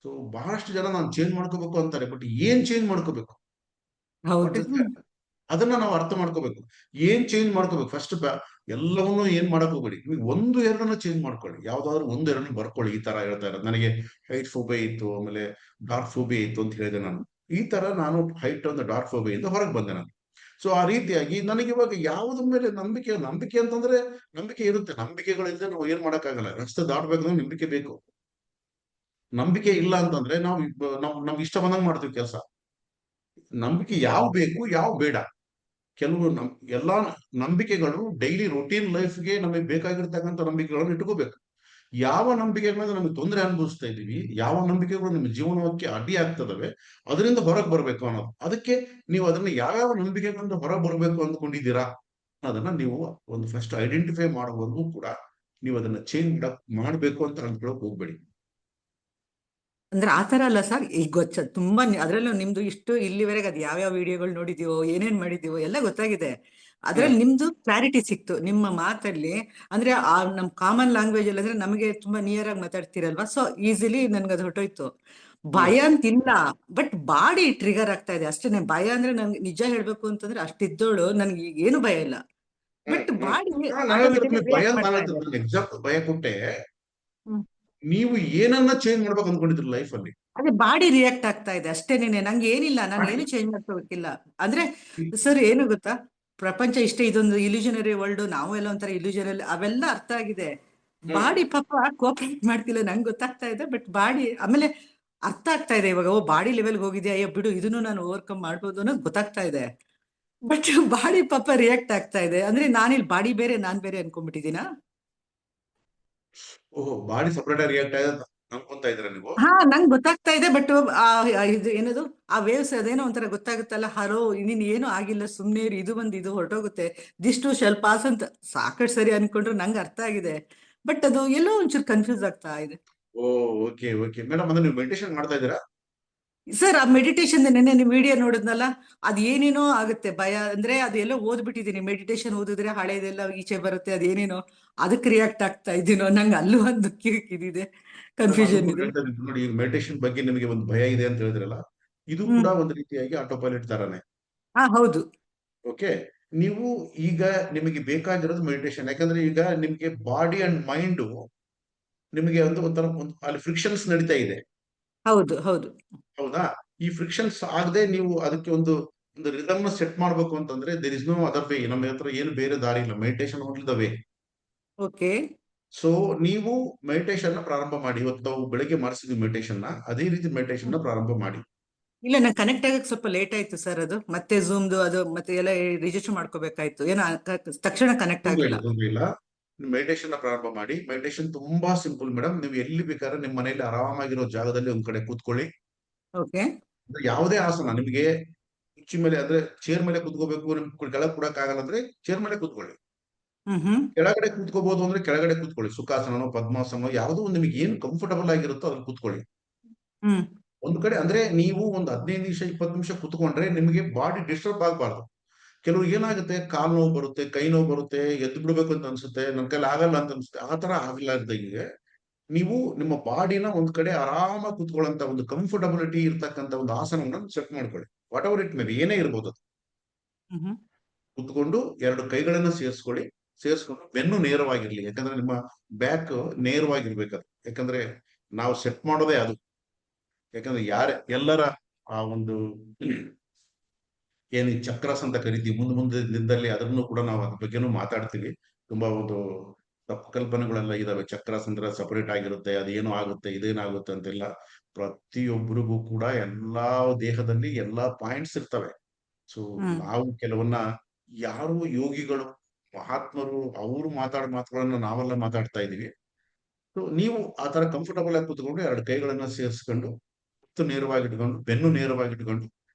ಸೊ ಬಹಳಷ್ಟು ಜನ ನಾನು ಚೇಂಜ್ ಮಾಡ್ಕೋಬೇಕು ಅಂತಾರೆ, ಬಟ್ ಏನ್ ಚೇಂಜ್ ಮಾಡ್ಕೋಬೇಕು, ವಾಟ್ ಹೌದು. ಇಸ್ ಅದನ್ನ ನಾವು ಅರ್ಥ ಮಾಡ್ಕೋಬೇಕು. ಏನ್ ಚೇಂಜ್ ಮಾಡ್ಕೋಬೇಕು ಫಸ್ಟ್. ಎಲ್ಲವನ್ನೂ ಏನ್ ಮಾಡಕ್ ಹೋಗ್ಬೇಡಿ. ನೀವು ಒಂದು ಎರಡನ್ನ ಚೇಂಜ್ ಮಾಡ್ಕೊಳ್ಳಿ, ಯಾವ್ದಾದ್ರು ಒಂದು ಎರಡನ್ನ ಬರ್ಕೊಳ್ಳಿ. ಈ ತರ ಹೇಳ್ತಾ ಇರೋದು ನನಗೆ ಹೈಟ್ ಫೋಬಿಯಾ ಇತ್ತು, ಆಮೇಲೆ ಡಾರ್ಕ್ ಫೋಬಿಯಾ ಇತ್ತು ಅಂತ ಹೇಳಿದೆ ನಾನು. ಈ ತರ ನಾನು ಹೈಟ್ ಒಂದು ಡಾರ್ಕ್ ಫೋಬಿಯಿಂದ ಹೊರಗೆ ಬಂದೆ ನಾನು. ಸೊ ಆ ರೀತಿಯಾಗಿ ನನಗೆ ಇವಾಗ ಯಾವುದ್ರ ಮೇಲೆ ನಂಬಿಕೆ, ನಂಬಿಕೆ ಅಂತಂದ್ರೆ ನಂಬಿಕೆ ಇರುತ್ತೆ. ನಂಬಿಕೆಗಳಿಂದ ನಾವು ಏನ್ ಮಾಡಕ್ಕಾಗಲ್ಲ. ರಸ್ತೆ ದಾಟಬೇಕಂದ್ರೆ ನಂಬಿಕೆ ಬೇಕು. ನಂಬಿಕೆ ಇಲ್ಲ ಅಂತಂದ್ರೆ ನಾವು ನಮ್ಗೆ ಇಷ್ಟ ಬಂದಂಗ್ ಮಾಡ್ತೀವಿ ಕೆಲಸ. ನಂಬಿಕೆ ಯಾವ ಬೇಕು ಯಾವ ಬೇಡ. ಕೆಲವು ಎಲ್ಲಾ ನಂಬಿಕೆಗಳು ಡೈಲಿ ರೊಟೀನ್ ಲೈಫ್ಗೆ ನಮಗೆ ಬೇಕಾಗಿರ್ತಕ್ಕಂಥ ನಂಬಿಕೆಗಳನ್ನು ಇಟ್ಕೋಬೇಕು. ಯಾವ ನಂಬಿಕೆಗಳಿಂದ ನಮಗೆ ತೊಂದರೆ ಅನುಭವಿಸ್ತಾ ಇದೀವಿ, ಯಾವ ನಂಬಿಕೆಗಳು ನಮ್ಮ ಜೀವನಕ್ಕೆ ಅಡ್ಡಿ ಆಗ್ತದವೆ, ಅದರಿಂದ ಹೊರಗೆ ಬರ್ಬೇಕು ಅನ್ನೋದು. ಅದಕ್ಕೆ ನೀವು ಅದನ್ನ ಯಾವ್ಯಾವ ನಂಬಿಕೆಗಳಿಂದ ಹೊರಗೆ ಬರ್ಬೇಕು ಅಂದ್ಕೊಂಡಿದ್ದೀರಾ ಅದನ್ನ ನೀವು ಒಂದು ಫಸ್ಟ್ ಐಡೆಂಟಿಫೈ ಮಾಡುವವರೆಗೂ ಕೂಡ ನೀವು ಅದನ್ನ ಚೇಂಜ್ ಮಾಡ್ಬೇಕು ಅಂತ ಅಂದ್ಕೊಳಕ್ ಹೋಗ್ಬೇಡಿ. ಅಂದ್ರೆ ಆತರ ಅಲ್ಲ ಸರ್, ಈಗ ತುಂಬಾ ಅದ್ರಲ್ಲೂ ನಿಮ್ದು ಇಷ್ಟು ಇಲ್ಲಿವರೆಗೆ ಅದು ಯಾವ್ಯಾವ ವಿಡಿಯೋಗಳು ನೋಡಿದೀವೋ, ಏನೇನ್ ಮಾಡಿದೀವೋ ಎಲ್ಲ ಗೊತ್ತಾಗಿದೆ. ಅದ್ರಲ್ಲಿ ನಿಮ್ದು ಕ್ಲಾರಿಟಿ ಸಿಕ್ತು ನಿಮ್ಮ ಮಾತಲ್ಲಿ. ಅಂದ್ರೆ ಆ ನಮ್ ಕಾಮನ್ ಲ್ಯಾಂಗ್ವೇಜ್ ಅಲ್ಲಿ ಅಂದ್ರೆ ನಮಗೆ ತುಂಬಾ ನಿಯರ್ ಆಗಿ ಮಾತಾಡ್ತಿರಲ್ವಾ, ಸೊ ಈಸಿಲಿ ನನ್ಗೆ ಅದು ಹೊಟ್ಟೋಯ್ತು. ಭಯ ಅಂತಿಲ್ಲ, ಬಟ್ ಬಾಡಿ ಟ್ರಿಗರ್ ಆಗ್ತಾ ಇದೆ ಅಷ್ಟೇನೆ. ಭಯ ಅಂದ್ರೆ ನನ್ಗೆ ನಿಜ ಹೇಳ್ಬೇಕು ಅಂತಂದ್ರೆ ಅಷ್ಟಿದ್ದೋಳು ನನ್ಗೆ ಈಗ ಏನು ಭಯ ಇಲ್ಲ, ಬಟ್ ಬಾಡಿ ಆಟೋಮೆಟಿಕ್ ಭಯ ರಿಯಾಕ್ಟ್ ಮಾಡ್ತಾ ಇದೆ. ನಾನು ಎಕ್ಸಾಂಪಲ್ ಭಯ ಕೊಟ್ಟೆ. ಹ್ಮ್. ನೀವು ಏನನ್ನ ಚೇಂಜ್ ಮಾಡ್ಬೇಕು ಅನ್ಕೊಂಡಿದ್ರಿ ಲೈಫ್ ಅಲ್ಲಿ. ಅದೇ ಬಾಡಿ ರಿಯಾಕ್ಟ್ ಆಗ್ತಾ ಇದೆ ಅಷ್ಟೇನೇನೆ, ನಂಗೆ ಏನಿಲ್ಲ, ನಾನು ಏನು ಚೇಂಜ್ ಮಾಡ್ಕೋಬೇಕಿಲ್ಲ. ಅಂದ್ರೆ ಸರ್ ಏನು ಗೊತ್ತಾ, ಪ್ರಪಂಚ ಇಷ್ಟೇ, ಇದೊಂದು ಇಲ್ಯೂಷನರಿ ವರ್ಲ್ಡ್, ನಾವು ಎಲ್ಲ ಒಂಥರ ಇಲ್ಯೂಷನರಿ, ಅವೆಲ್ಲ ಅರ್ಥ ಆಗಿದೆ. ಬಾಡಿ ಪಾಪ ಕೋಪರೇಟ್ ಮಾಡ್ತಿಲ್ಲ, ನಂಗೆ ಗೊತ್ತಾಗ್ತಾ ಇದೆ. ಬಟ್ ಬಾಡಿ ಆಮೇಲೆ ಅರ್ಥ ಆಗ್ತಾ ಇದೆ ಇವಾಗ, ಓ ಬಾಡಿ ಲೆವೆಲ್ಗೆ ಹೋಗಿದೆ, ಅಯ್ಯೋ ಬಿಡು ಇದನ್ನು ನಾನು ಓವರ್ಕಮ್ ಮಾಡ್ಬೋದು ಅನ್ನೋದು ಗೊತ್ತಾಗ್ತಾ ಇದೆ. ಬಟ್ ಬಾಡಿ ಪಾಪ ರಿಯಾಕ್ಟ್ ಆಗ್ತಾ ಇದೆ. ಅಂದ್ರೆ ನಾನಿಲ್ಲಿ ಬಾಡಿ ಬೇರೆ ನಾನ್ ಬೇರೆ ಅನ್ಕೊಂಡ್ಬಿಟ್ಟಿದ್ದೀನಾ? ಓಹೋ, ಬಾಡಿ ಸಪರೇಟ್ ಆಗಿ ರಿಯಾಕ್ಟ್ ಆಗ ಅನ್ಕೊಂತಾ ಇದ್ರ ನೀವು. ಹಾ, ನಂಗೆ ಗೊತ್ತಾಗ್ತಾ ಇದೆ. ಬಟ್ ಇದು ಏನದು ಆ ವೇವ್ಸ್ ಅದೇನೋ ಒಂಥರ ಗೊತ್ತಾಗುತ್ತಲ್ಲ, ಹರೋ ನೀನ್ ಏನು ಆಗಿಲ್ಲ ಸುಮ್ನೆ ಇರು, ಇದು ಬಂದು ಇದು ಹೊರಟೋಗುತ್ತೆ, ದಿಸ್ ಟು ಶಾಲ್ ಪಾಸ್ ಅಂತ ಸಾಕಷ್ಟು ಸರಿ ಅನ್ಕೊಂಡ್ರು ನಂಗೆ ಅರ್ಥ ಆಗಿದೆ. ಬಟ್ ಅದು ಎಲ್ಲೋ ಒಂಚೂರು ಕನ್ಫ್ಯೂಸ್ ಆಗ್ತಾ ಇದೆ. ಓ, ಓಕೆ ಓಕೆ ಮೇಡಮ್, ಅಂದ್ರೆ ನೀವು ಮೆಡಿಟೇಷನ್ ಮಾಡ್ತಾ ಇದ್ದೀರಾ? ಸರ್ ಆ ಮೆಡಿಟೇಷನ್ ನೆನ್ನೆ ನೀವು ವಿಡಿಯೋ ನೋಡಿದ್ನಲ್ಲ, ಅದು ಏನೇನೋ ಆಗುತ್ತೆ ಭಯ. ಅಂದ್ರೆ ಅದೆಲ್ಲೋ ಓದ್ಬಿಟ್ಟಿದ್ದೀನಿ, ಮೆಡಿಟೇಷನ್ ಓದಿದ್ರೆ ಹಳೇದೆಲ್ಲ ಈಚೆ ಬರುತ್ತೆ, ಅದೇನೇನೋ ಅದಕ್ಕೆ ರಿಯಾಕ್ಟ್ ಆಗ್ತಾ ಇದ್ದೀನೋ, ನಂಗೆ ಅಲ್ಲೂ ಒಂದು ಇದಿದೆ, ಕನ್ಫ್ಯೂಷನ್ ಇದೆ. ನೋಡಿ, ಈಗ ಮೆಡಿಟೇಷನ್ ಬಗ್ಗೆ ನಿಮಗೆ ಒಂದು ಭಯ ಇದೆ ಅಂತ ಹೇಳಿದ್ರಲ್ಲ, ಇದು ಕೂಡ ಒಂದು ರೀತಿಯಾಗಿ ಆಟೋ ಪೈಲಟ್ ತರಾನೇ. ಹಾ ಹೌದು. ಓಕೆ, ನೀವು ಈಗ ನಿಮಗೆ ಬೇಕಾಗಿರೋದು ಮೆಡಿಟೇಷನ್. ಯಾಕಂದ್ರೆ ಈಗ ನಿಮ್ಗೆ ಬಾಡಿ ಅಂಡ್ ಮೈಂಡ್ ನಿಮಗೆ ಒಂಥರ ಅಲ್ಲಿ ಫ್ರಿಕ್ಷನ್ಸ್ ನಡೀತಾ ಇದೆ. ಹೌದು ಹೌದು. ಹೌದಾ? ಈ ಫ್ರಿಕ್ಷನ್ಸ್ ಆಗದೆ ನೀವು ಅದಕ್ಕೆ ಒಂದು ಒಂದು ರಿದಮ್ ನ ಸೆಟ್ ಮಾಡ್ಬೇಕು ಅಂತಂದ್ರೆ there is no other way. ನಮ್ಮ ಹತ್ರ ಏನು ಬೇರೆ ದಾರಿ ಇಲ್ಲ, meditation only the way. Okay. So ನೀವು ಮೆಡಿಟೇಷನ್ ನ ಪ್ರಾರಂಭ ಮಾಡಿ. ಇವತ್ತು ನಾವು ಬೆಳಗ್ಗೆ ಮಾಡಿಸಿದ್ವಿ ಮೆಡಿಟೇಷನ್ ನ, ಅದೇ ರೀತಿ ಮೆಡಿಟೇಷನ್ ನ ಪ್ರಾರಂಭ ಮಾಡಿ. ಇಲ್ಲ, ನಂಗೆ ಕನೆಕ್ಟ್ ಆಗಕ್ಕೆ ಸ್ವಲ್ಪ ಲೇಟ್ ಆಯ್ತು ಸರ್. ಅದು ಮತ್ತೆ ಝೂಮ್ದು ಅದು ಮತ್ತೆ ಎಲ್ಲ ರಿಜಿಸ್ಟರ್ ಮಾಡ್ಕೋಬೇಕಾಯ್ತು, ಏನೋ ತಕ್ಷಣ ಕನೆಕ್ಟ್ ಆಗಿಲ್ಲ. ಇಲ್ಲ, ಮೆಡಿಟೇಷನ್ ನ ಪ್ರಾರಂಭ ಮಾಡಿ. ಮೆಡಿಟೇಷನ್ ತುಂಬಾ ಸಿಂಪಲ್ ಮೇಡಮ್. ನೀವು ಎಲ್ಲಿ ಬೇಕಾದ್ರೆ ನಿಮ್ಮ ಮನೆಯಲ್ಲಿ ಆರಾಮಾಗಿರೋ ಜಾಗದಲ್ಲಿ ಒಂದ್ ಕಡೆ ಕೂತ್ಕೊಳ್ಳಿ. ಓಕೆ. ಯಾವುದೇ ಆಸನ ನಿಮಗೆ ಕುರ್ಚಿ ಮೇಲೆ, ಅಂದ್ರೆ ಚೇರ್ ಮೇಲೆ ಕೂತ್ಕೋಬೇಕು, ನಿಮ್ಗೆ ಕೆಳಗೆ ಕೊಡಕ್ ಆಗಲ್ಲ ಅಂದ್ರೆ ಚೇರ್ ಮೇಲೆ ಕೂತ್ಕೊಳ್ಳಿ. ಹ್ಮ್. ಕೆಳಗಡೆ ಕೂತ್ಕೋಬಹುದು ಅಂದ್ರೆ ಕೆಳಗಡೆ ಕೂತ್ಕೊಳ್ಳಿ. ಸುಖಾಸನನೋ ಪದ್ಮಾಸನೋ ಯಾವುದೋ ಒಂದು ನಿಮಗೆ ಏನ್ ಕಂಫರ್ಟಬಲ್ ಆಗಿರುತ್ತೋ ಅದ್ರಲ್ಲಿ ಕೂತ್ಕೊಳ್ಳಿ. ಹ್ಮ್. ಒಂದ್ ಕಡೆ ಅಂದ್ರೆ ನೀವು ಒಂದು 15 ನಿಮಿಷ 20 ನಿಮಿಷ ಕೂತ್ಕೊಂಡ್ರೆ ನಿಮಗೆ ಬಾಡಿ ಡಿಸ್ಟರ್ಬ್ ಆಗಬಾರ್ದು. ಕೆಲವು ಏನಾಗುತ್ತೆ, ಕಾಲ್ ನೋವು ಬರುತ್ತೆ, ಕೈ ನೋವು ಬರುತ್ತೆ, ಎದ್ದು ಬಿಡ್ಬೇಕು ಅಂತ ಅನ್ಸುತ್ತೆ, ನನ್ನ ಕೈಲಿ ಆಗಲ್ಲ ಅಂತ ಅನ್ಸುತ್ತೆ. ಆ ತರ ಆಗ್ಲಾರ್ದಂಗೆ ನೀವು ನಿಮ್ಮ ಬಾಡಿನ ಒಂದ್ ಕಡೆ ಆರಾಮಾಗಿ ಕೂತ್ಕೊಳ್ಳೋಂತ ಒಂದು ಕಂಫರ್ಟಬಿಲಿಟಿ ಇರ್ತಕ್ಕಂಥ ಒಂದು ಆಸನವನ್ನು ಸೆಟ್ ಮಾಡ್ಕೊಳ್ಳಿ. What ever it may be, ಏನೇ ಇರ್ಬೋದು. ಹ್ಮ್. ಕುತ್ಕೊಂಡು 2 ಕೈಗಳನ್ನ ಸೇರಿಸ್ಕೊಳ್ಳಿ. ಸೇರಿಸ್ಕೊಂಡು ಬೆನ್ನು ನೇರವಾಗಿರ್ಲಿ. ಯಾಕಂದ್ರೆ ನಿಮ್ಮ ಬ್ಯಾಕ್ ನೇರವಾಗಿರ್ಬೇಕದು. ಯಾಕಂದ್ರೆ ನಾವು ಸೆಟ್ ಮಾಡೋದೇ ಅದು. ಯಾಕಂದ್ರೆ ಎಲ್ಲರ ಆ ಒಂದು ಏನು ಚಕ್ರಸ್ ಅಂತ ಕರಿತೀವಿ, ಮುಂದೆ ದಿನದಲ್ಲಿ ಅದನ್ನು ಕೂಡ ನಾವು ಅದ್ರ ಬಗ್ಗೆನೂ ಮಾತಾಡ್ತೀವಿ. ತುಂಬಾ ಒಂದು ತಪ್ಪು ಕಲ್ಪನೆಗಳೆಲ್ಲ ಇದಾವೆ. ಚಕ್ರಸ್ ಅಂದ್ರೆ ಸಪರೇಟ್ ಆಗಿರುತ್ತೆ, ಅದೇನೋ ಆಗುತ್ತೆ, ಇದೇನಾಗುತ್ತೆ ಅಂತೆಲ್ಲ. ಪ್ರತಿಯೊಬ್ಬರಿಗೂ ಕೂಡ ಎಲ್ಲಾ ದೇಹದಲ್ಲಿ ಎಲ್ಲಾ ಪಾಯಿಂಟ್ಸ್ ಇರ್ತವೆ. ಸೊ ಹ್ಮ್ ನಾವು ಕೆಲವನ್ನ ಯಾರು ಯೋಗಿಗಳು, ಮಹಾತ್ಮರು, ಅವರು ಮಾತುಗಳನ್ನ ನಾವೆಲ್ಲ ಮಾತಾಡ್ತಾ ಇದೀವಿ. ಸೊ ನೀವು ಆ ತರ ಕಂಫರ್ಟಬಲ್ ಆಗಿ ಕೂತ್ಕೊಂಡು 2 ಕೈಗಳನ್ನ ಸೇರಿಸ್ಕೊಂಡು, ನೇರವಾಗಿಟ್ಕೊಂಡು, ಬೆನ್ನು ನೇರವಾಗಿಟ್ಕೊಂಡು,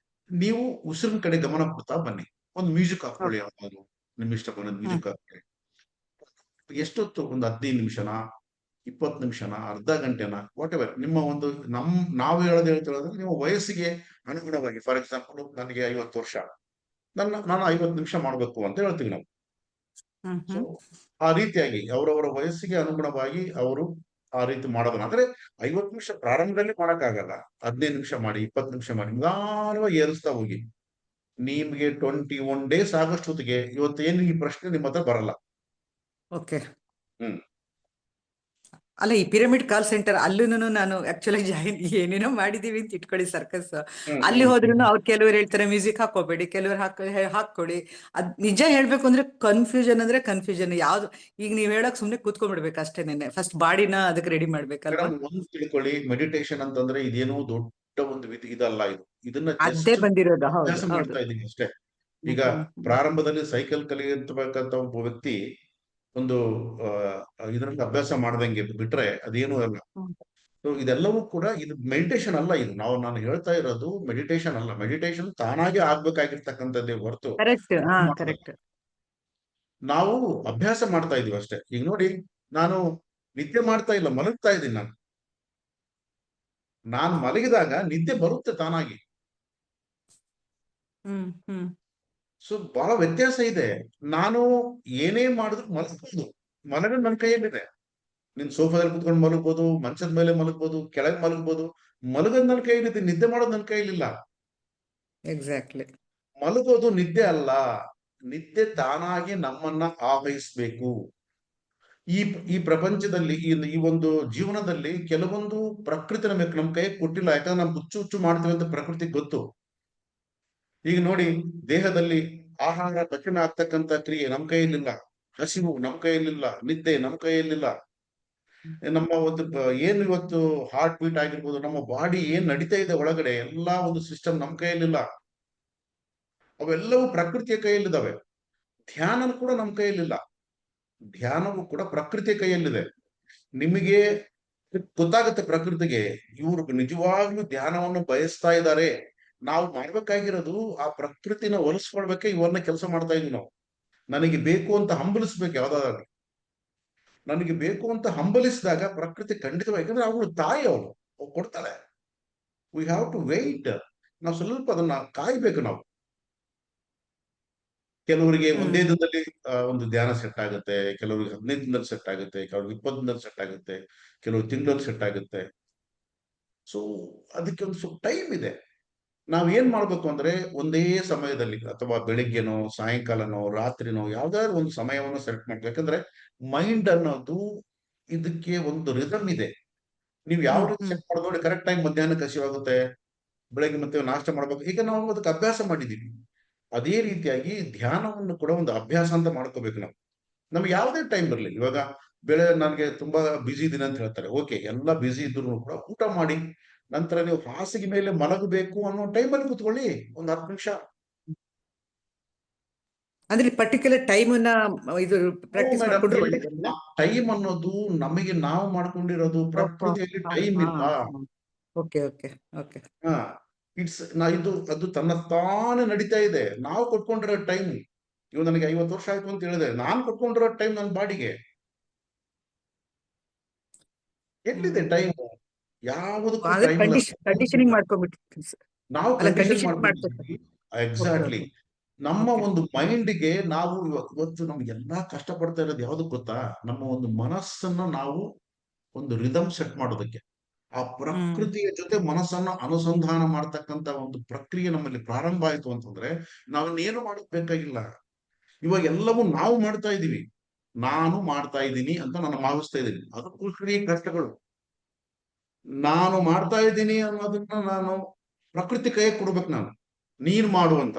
ನೀವು ಉಸಿರಿನ ಕಡೆ ಗಮನ ಕೊಡ್ತಾ ಬನ್ನಿ. ಒಂದು ಮ್ಯೂಸಿಕ್ ಹಾಕೊಳ್ಳಿ, ಯಾವ್ದಾದ್ರು ನಿಮ್ ಇಷ್ಟ ಬಂದ ಹ್ಮ್ ಮ್ಯೂಸಿಕ್ ಹಾಕೊಳ್ಳಿ. ಎಷ್ಟೊತ್ತು, ಒಂದು 15 ನಿಮಿಷನ, 20 ನಿಮಿಷನ, ಅರ್ಧ ಗಂಟೆನ, ವಾಟ್ ಎವರ್ ನಿಮ್ಮ ಒಂದು ನಾವು ಹೇಳ್ತಿರೋದ್ರೆ ನಿಮ್ಮ ವಯಸ್ಸಿಗೆ ಅನುಗುಣವಾಗಿ. ಫಾರ್ ಎಕ್ಸಾಂಪಲ್, ನನಗೆ 50 ವರ್ಷ, ನಾನು 50 ನಿಮಿಷ ಮಾಡ್ಬೇಕು ಅಂತ ಹೇಳ್ತೀವಿ ನಾವು. ಹ್ಮ್ ಸೊ ಹ್ಮ್ ಆ ರೀತಿಯಾಗಿ ಅವರವರ ವಯಸ್ಸಿಗೆ ಅನುಗುಣವಾಗಿ ಅವರು ಆ ರೀತಿ ಮಾಡೋದನ್ನ, ಅಂದ್ರೆ 50 ನಿಮಿಷ ಪ್ರಾರಂಭದಲ್ಲಿ ಮಾಡಕ್ಕಾಗಲ್ಲ. 15 ನಿಮಿಷ ಮಾಡಿ, 20 ನಿಮಿಷ ಮಾಡಿ, ನಿಧಾನವಾಗಿ ಏರಿಸ್ತಾ ಹೋಗಿ. ನಿಮ್ಗೆ 21 ಡೇಸ್ ಆಗಷ್ಟೊತ್ತಿಗೆ ಇವತ್ತೇನು ಈ ಪ್ರಶ್ನೆ ನಿಮ್ಮ ಹತ್ರ ಬರಲ್ಲ. ಓಕೆ. ಹ್ಮ್ ಅಲ್ಲ, ಈ ಪಿರಮಿಡ್ ಕಾಲ್ ಸೆಂಟರ್ ಅಲ್ಲೂನು ನಾನು ಆಕ್ಚುಲಿ ಜಾಯಿನ್ ಏನೇನೋ ಮಾಡಿದೀವಿ ಅಂತ ಇಟ್ಕೊಳ್ಳಿ, ಸರ್ಕಸ್. ಹ್ಮ್ ಅಲ್ಲಿ ಹ್ಮ್ ಹೋದ್ರು ಹ್ಮ್ ಅವ್ರು ಕೆಲವರು ಹೇಳ್ತಾರೆ ಮ್ಯೂಸಿಕ್ ಹಾಕೋಬೇಡಿ, ಕೆಲವರು ಹಾಕೊಡಿ. ಅದ್ ನಿಜ ಹೇಳ್ಬೇಕು ಅಂದ್ರೆ ಕನ್ಫ್ಯೂಷನ್ ಯಾವ್ದು. ಈಗ ನೀವ್ ಹೇಳಕ್ ಸುಮ್ನೆ ಕೂತ್ಕೊಂಡ್ಬಿಡ್ಬೇಕು ಅಷ್ಟೇನೆ. ಫಸ್ಟ್ ಬಾಡಿನ ಅದಕ್ಕೆ ರೆಡಿ ಮಾಡ್ಬೇಕಲ್ವಾ? ಮೇಡಮ್, ಒಂದು ತಿಳ್ಕೊಳ್ಳಿ, ಮೆಡಿಟೇಷನ್ ಅಂತಂದ್ರೆ ಇದೇನೋ ದೊಡ್ಡ ಒಂದು ಇದಲ್ಲ. ಇದನ್ನ ಅದೇ ಜಸ್ಟ್ ಬಂದಿರೋದು. ಹೌದು ಅಭ್ಯಾಸ ಹೌದು. ಮಾಡ್ತಾ ಇದ್ದೀವಿ ಅಷ್ಟೇ. ಹ್ಮ್ ಈಗ ಹ್ಮ್ ಹ್ಮ್ ಪ್ರಾರಂಭದಲ್ಲಿ ಸೈಕಲ್ ಕಲಿಯಬೇಕಂತ ಒಬ್ಬ ವ್ಯಕ್ತಿ ಒಂದು ಇದರಲ್ಲಿ ಅಭ್ಯಾಸ ಮಾಡ್ದಂಗೆ ಬಿಟ್ರೆ ಅದೇನು ಅಲ್ಲ. ಹ್ಮ್. ಸೊ ಇದೆಲ್ಲವೂ ಕೂಡ ಇದು ಮೆಡಿಟೇಷನ್ ಅಲ್ಲ. ಇದು ನಾನು ಹೇಳ್ತಾ ಇರೋದು ಮೆಡಿಟೇಷನ್ ಅಲ್ಲ. ಮೆಡಿಟೇಷನ್ ತಾನಾಗೆ ಆಗ್ಬೇಕಾಗಿರ್ತಕ್ಕಂಥದ್ದೇ ಹೊರತು ಕರೆಕ್ಟ್. ಹಾ, ಮಾಡೋದಲ್ಲ. ಕರೆಕ್ಟ್. ನಾವು ಅಭ್ಯಾಸ ಮಾಡ್ತಾ ಇದೀವಿ ಅಷ್ಟೇ. ಈಗ ನೋಡಿ, ನಾನು ನಿದ್ದೆ ಮಾಡ್ತಾ ಇಲ್ಲ, ಮಲಗ್ತಾ ಇದ್ದೀನಿ. ನಾನು ಮಲಗಿದಾಗ ನಿದ್ದೆ ಬರುತ್ತೆ ತಾನಾಗಿ. ಹ್ಮ್ ಹ್ಮ್ ಸೊ ಬಹಳ ವ್ಯತ್ಯಾಸ ಇದೆ. ನಾನು ಏನೇ ಮಾಡಿದ್ರು ಮಲಗ್ಬೋದು. ಮಲಗೋದು ನನ್ನ ಕೈಯಲ್ಲಿದೆ. ನೀನ್ ಸೋಫಾದಲ್ಲಿ ಕುತ್ಕೊಂಡು ಮಲಗ್ಬೋದು, ಮಂಚದ ಮೇಲೆ ಮಲಗ್ಬೋದು, ಕೆಳಗೆ ಮಲಗ್ಬೋದು. ಮಲಗೋದು ನನ್ನ ಕೈಯಲ್ಲಿದೆ, ನಿದ್ದೆ ಮಾಡೋದು ನನ್ನ ಕೈಯಲ್ಲಿಲ್ಲ. ಎಕ್ಸಾಕ್ಟ್ಲಿ. ಮಲಗೋದು ನಿದ್ದೆ ಅಲ್ಲ. ನಿದ್ದೆ ತಾನಾಗಿ ನಮ್ಮನ್ನ ಆವಹಿಸ್ಬೇಕು. ಈ ಈ ಪ್ರಪಂಚದಲ್ಲಿ, ಈ ಒಂದು ಜೀವನದಲ್ಲಿ ಕೆಲವೊಂದು ಪ್ರಕೃತಿ ನಮ್ಮ ಕೈ ಕೊಟ್ಟಿಲ್ಲ. ಯಾಕಂದ್ರೆ ನಾವು ಹುಚ್ಚು ಹುಚ್ಚು ಮಾಡ್ತೀವಿ ಅಂತ ಪ್ರಕೃತಿಗೆ ಗೊತ್ತು. ಈಗ ನೋಡಿ, ದೇಹದಲ್ಲಿ ಆಹಾರ ಪಚನ ಆಗ್ತಕ್ಕಂಥ ಕ್ರಿಯೆ ನಮ್ಮ ಕೈಯಲ್ಲಿಲ್ಲ. ಹಸಿವು ನಮ್ಮ ಕೈಯಲ್ಲಿಲ್ಲ. ನಿದ್ದೆ ನಮ್ಮ ಕೈಯಲ್ಲಿಲ್ಲ. ನಮ್ಮ ಒಂದು ಏನು ಇವತ್ತು ಹಾರ್ಟ್ ಬೀಟ್ ಆಗಿರ್ಬೋದು, ನಮ್ಮ ಬಾಡಿ ಏನ್ ನಡೀತಾ ಇದೆ ಒಳಗಡೆ, ಎಲ್ಲಾ ಒಂದು ಸಿಸ್ಟಮ್ ನಮ್ಮ ಕೈಯಲ್ಲಿಲ್ಲ. ಅವೆಲ್ಲವೂ ಪ್ರಕೃತಿಯ ಕೈಯಲ್ಲಿದ್ದಾವೆ. ಧ್ಯಾನ ಕೂಡ ನಮ್ಮ ಕೈಯಲ್ಲಿಲ್ಲ. ಧ್ಯಾನವೂ ಕೂಡ ಪ್ರಕೃತಿಯ ಕೈಯಲ್ಲಿದೆ. ನಿಮಗೆ ಗೊತ್ತಾಗುತ್ತೆ ಪ್ರಕೃತಿಗೆ, ಇವರು ನಿಜವಾಗ್ಲೂ ಧ್ಯಾನವನ್ನು ಬಯಸ್ತಾ ಇದ್ದಾರೆ. ನಾವು ಮಾಡ್ಬೇಕಾಗಿರೋದು ಆ ಪ್ರಕೃತಿನ ಒಲಿಸ್ಕೊಳ್ಬೇಕೆ ಇವನ್ನ ಕೆಲಸ ಮಾಡ್ತಾ ಇದೀವಿ ನಾವು. ನನಗೆ ಬೇಕು ಅಂತ ಹಂಬಲಿಸ್ಬೇಕು ಯಾವ್ದಾದ್ರು. ನನಗೆ ಬೇಕು ಅಂತ ಹಂಬಲಿಸಿದಾಗ ಪ್ರಕೃತಿ ಖಂಡಿತವಾಗಿ, ಯಾಕಂದ್ರೆ ಅವಳು ತಾಯಿ, ಅವಳು ಕೊಡ್ತಾಳೆ. We have to wait. ನಾವು ಸ್ವಲ್ಪ ಅದನ್ನ ಕಾಯ್ಬೇಕು ನಾವು. ಕೆಲವರಿಗೆ ಒಂದೇ ಹ್ಮ್ ದಿನದಲ್ಲಿ ಒಂದು ಧ್ಯಾನ ಸೆಟ್ ಆಗುತ್ತೆ, ಕೆಲವರಿಗೆ 15 ದಿನದಲ್ಲಿ ಸೆಟ್ ಆಗುತ್ತೆ, ಕೆಲವ್ರಿಗೆ 20 ದಿನದಲ್ಲಿ ಸೆಟ್ ಆಗುತ್ತೆ, ಕೆಲವು ತಿಂಗಳಲ್ಲಿ ಸೆಟ್ ಆಗುತ್ತೆ. ಸೊ ಅದಕ್ಕೆ ಒಂದು ಸ್ವಲ್ಪ ಟೈಮ್ ಇದೆ. ನಾವ್ ಏನ್ ಮಾಡ್ಬೇಕು ಅಂದ್ರೆ, ಒಂದೇ ಸಮಯದಲ್ಲಿ ಅಥವಾ ಬೆಳಿಗ್ಗೆನೋ, ಸಾಯಂಕಾಲನೋ, ರಾತ್ರಿನೋ, ಯಾವ್ದಾದ್ರು ಒಂದು ಸಮಯವನ್ನು ಸೆಲೆಕ್ಟ್ ಮಾಡ್ಬೇಕು. ಯಾಕಂದ್ರೆ ಮೈಂಡ್ ಅನ್ನೋದು, ಇದಕ್ಕೆ ಒಂದು ರಿದಮ್ ಇದೆ. ನೀವು ಯಾವ ಹ್ಮ್ ರೀತಿ ಹ್ಮ್ ಸೆಟ್ ಮಾಡೋದು ನೋಡಿ. ಕರೆಕ್ಟ್ ಟೈಮ್ ಮಧ್ಯಾಹ್ನಕ್ಕೆ ಹಸಿವಾಗುತ್ತೆ, ಬೆಳಗ್ಗೆ ಮತ್ತೆ ನಾಷ್ಟ ಮಾಡ್ಬೇಕು. ಈಗ ನಾವು ಅದಕ್ಕೆ ಅಭ್ಯಾಸ ಮಾಡಿದೀವಿ. ಅದೇ ರೀತಿಯಾಗಿ ಧ್ಯಾನವನ್ನು ಕೂಡ ಒಂದು ಅಭ್ಯಾಸ ಅಂತ ಮಾಡ್ಕೋಬೇಕು ನಾವು. ನಮ್ಗೆ ಯಾವುದೇ ಟೈಮ್ ಬರಲಿ. ಇವಾಗ ನನಗೆ ತುಂಬಾ ಬಿಸಿ ಇದೀನಿ ಅಂತ ಹೇಳ್ತಾರೆ. ಓಕೆ, ಎಲ್ಲ ಬಿಸಿ ಇದ್ರು ಕೂಡ ಊಟ ಮಾಡಿ ನಂತರ ನೀವು ಹಾಸಿಗೆ ಮೇಲೆ ಮಲಗಬೇಕು ಅನ್ನೋ ಟೈಮಲ್ಲಿ ಕೂತ್ಕೊಳ್ಳಿ, ಒಂದು 10 ನಿಮಿಷ. ಅಂದ್ರೆ ಪರ್ಟಿಕ್ಯುಲರ್ ಟೈಮನ್ನ ಇದು ಪ್ರಾಕ್ಟೀಸ್ ಮೇಡಮ್, ಮಾಡ್ಕೊಂಡ್ರೆ ಒಳ್ಳೇದಲ್ಲ? ಟೈಮ್ ಅನ್ನೋದು ನಮಗೆ ನಾವು ಮಾಡ್ಕೊಂಡಿರೋದು. ಪ್ರಕೃತಿಯಲ್ಲಿ ಟೈಮ್ ಇಲ್ಲ. Okay okay okay. ಹಾ, ಅದು ತನ್ನ ತಾನೇ ನಡೀತಾ ಇದೆ. ನಾವು ಕೊಟ್ಕೊಂಡಿರೋ ಟೈಮ್. ಇವಾಗ ನನಗೆ 50 ವರ್ಷ ಆಯ್ತು ಅಂತ ಹೇಳಿದ್ರೆ, ನಾನು ಕೊಟ್ಕೊಂಡಿರೋ ಟೈಮ್ ನನ್ನ ಬಾಡಿಗೆ ಎಲ್ಲಿದೆ ಟೈಮ್? ಯಾವುದಕ್ಕೂ ಅಂದ್ರೆ ಟೈಮ್ ಇಲ್ಲ. ಕಂಡೀಷನಿಂಗ್ ಮಾಡ್ಕೊಂಡ್ಬಿಟ್ಟು. ನಾವು ಅಲ್ಲ, ಕಂಡೀಷನ್ ಕಂಡೀಷನ್ ಮಾಡ್ಬೇಕು. ಮಾಡ್ಕೊಂಡಿದ್ದೀವಿ. Okay exactly. ಓಕೆ ನಮ್ಮ ಓಕೆ. ಒಂದು ಮೈಂಡ್ಗೆ ನಾವು ಇವತ್ತು ನಮ್ಗೆಲ್ಲಾ ಕಷ್ಟ ಪಡ್ತಾ ಇರೋದು ಯಾವ್ದಕ್ ಗೊತ್ತಾ? ನಮ್ಮ ಒಂದು ಮನಸ್ಸನ್ನ ನಾವು ಒಂದು ರಿದಮ್ ಸೆಟ್ ಮಾಡೋದಕ್ಕೆ. ಆ ಹ್ಮ್ ಪ್ರಕೃತಿಯ ಜೊತೆ ಮನಸ್ಸನ್ನ ಅನುಸಂಧಾನ ಮಾಡ್ತಕ್ಕಂತ ಒಂದು ಪ್ರಕ್ರಿಯೆ ನಮ್ಮಲ್ಲಿ ಪ್ರಾರಂಭ ಆಯ್ತು ಅಂತಂದ್ರೆ, ನಾವನ್ನೇನು ಮಾಡೋದ್ ಬೇಕಾಗಿಲ್ಲ. ಇವಾಗ ಎಲ್ಲವೂ ನಾವು ಮಾಡ್ತಾ ಇದೀವಿ. ನಾನು ಮಾಡ್ತಾ ಇದ್ದೀನಿ ಅಂತ ನಾನು ಭಾವಿಸ್ತಾ ಇದ್ದೀನಿ. ಅದಕ್ಕೋಸ್ಕರ ಈ ಕಷ್ಟಗಳು. ನಾನು ಮಾಡ್ತಾ ಇದ್ದೀನಿ ಅನ್ನೋದನ್ನ ನಾನು ಪ್ರಕೃತಿ ಕೈ ಕೊಡ್ಬೇಕು, ನಾನು ನೀನ್ ಮಾಡು ಅಂತ.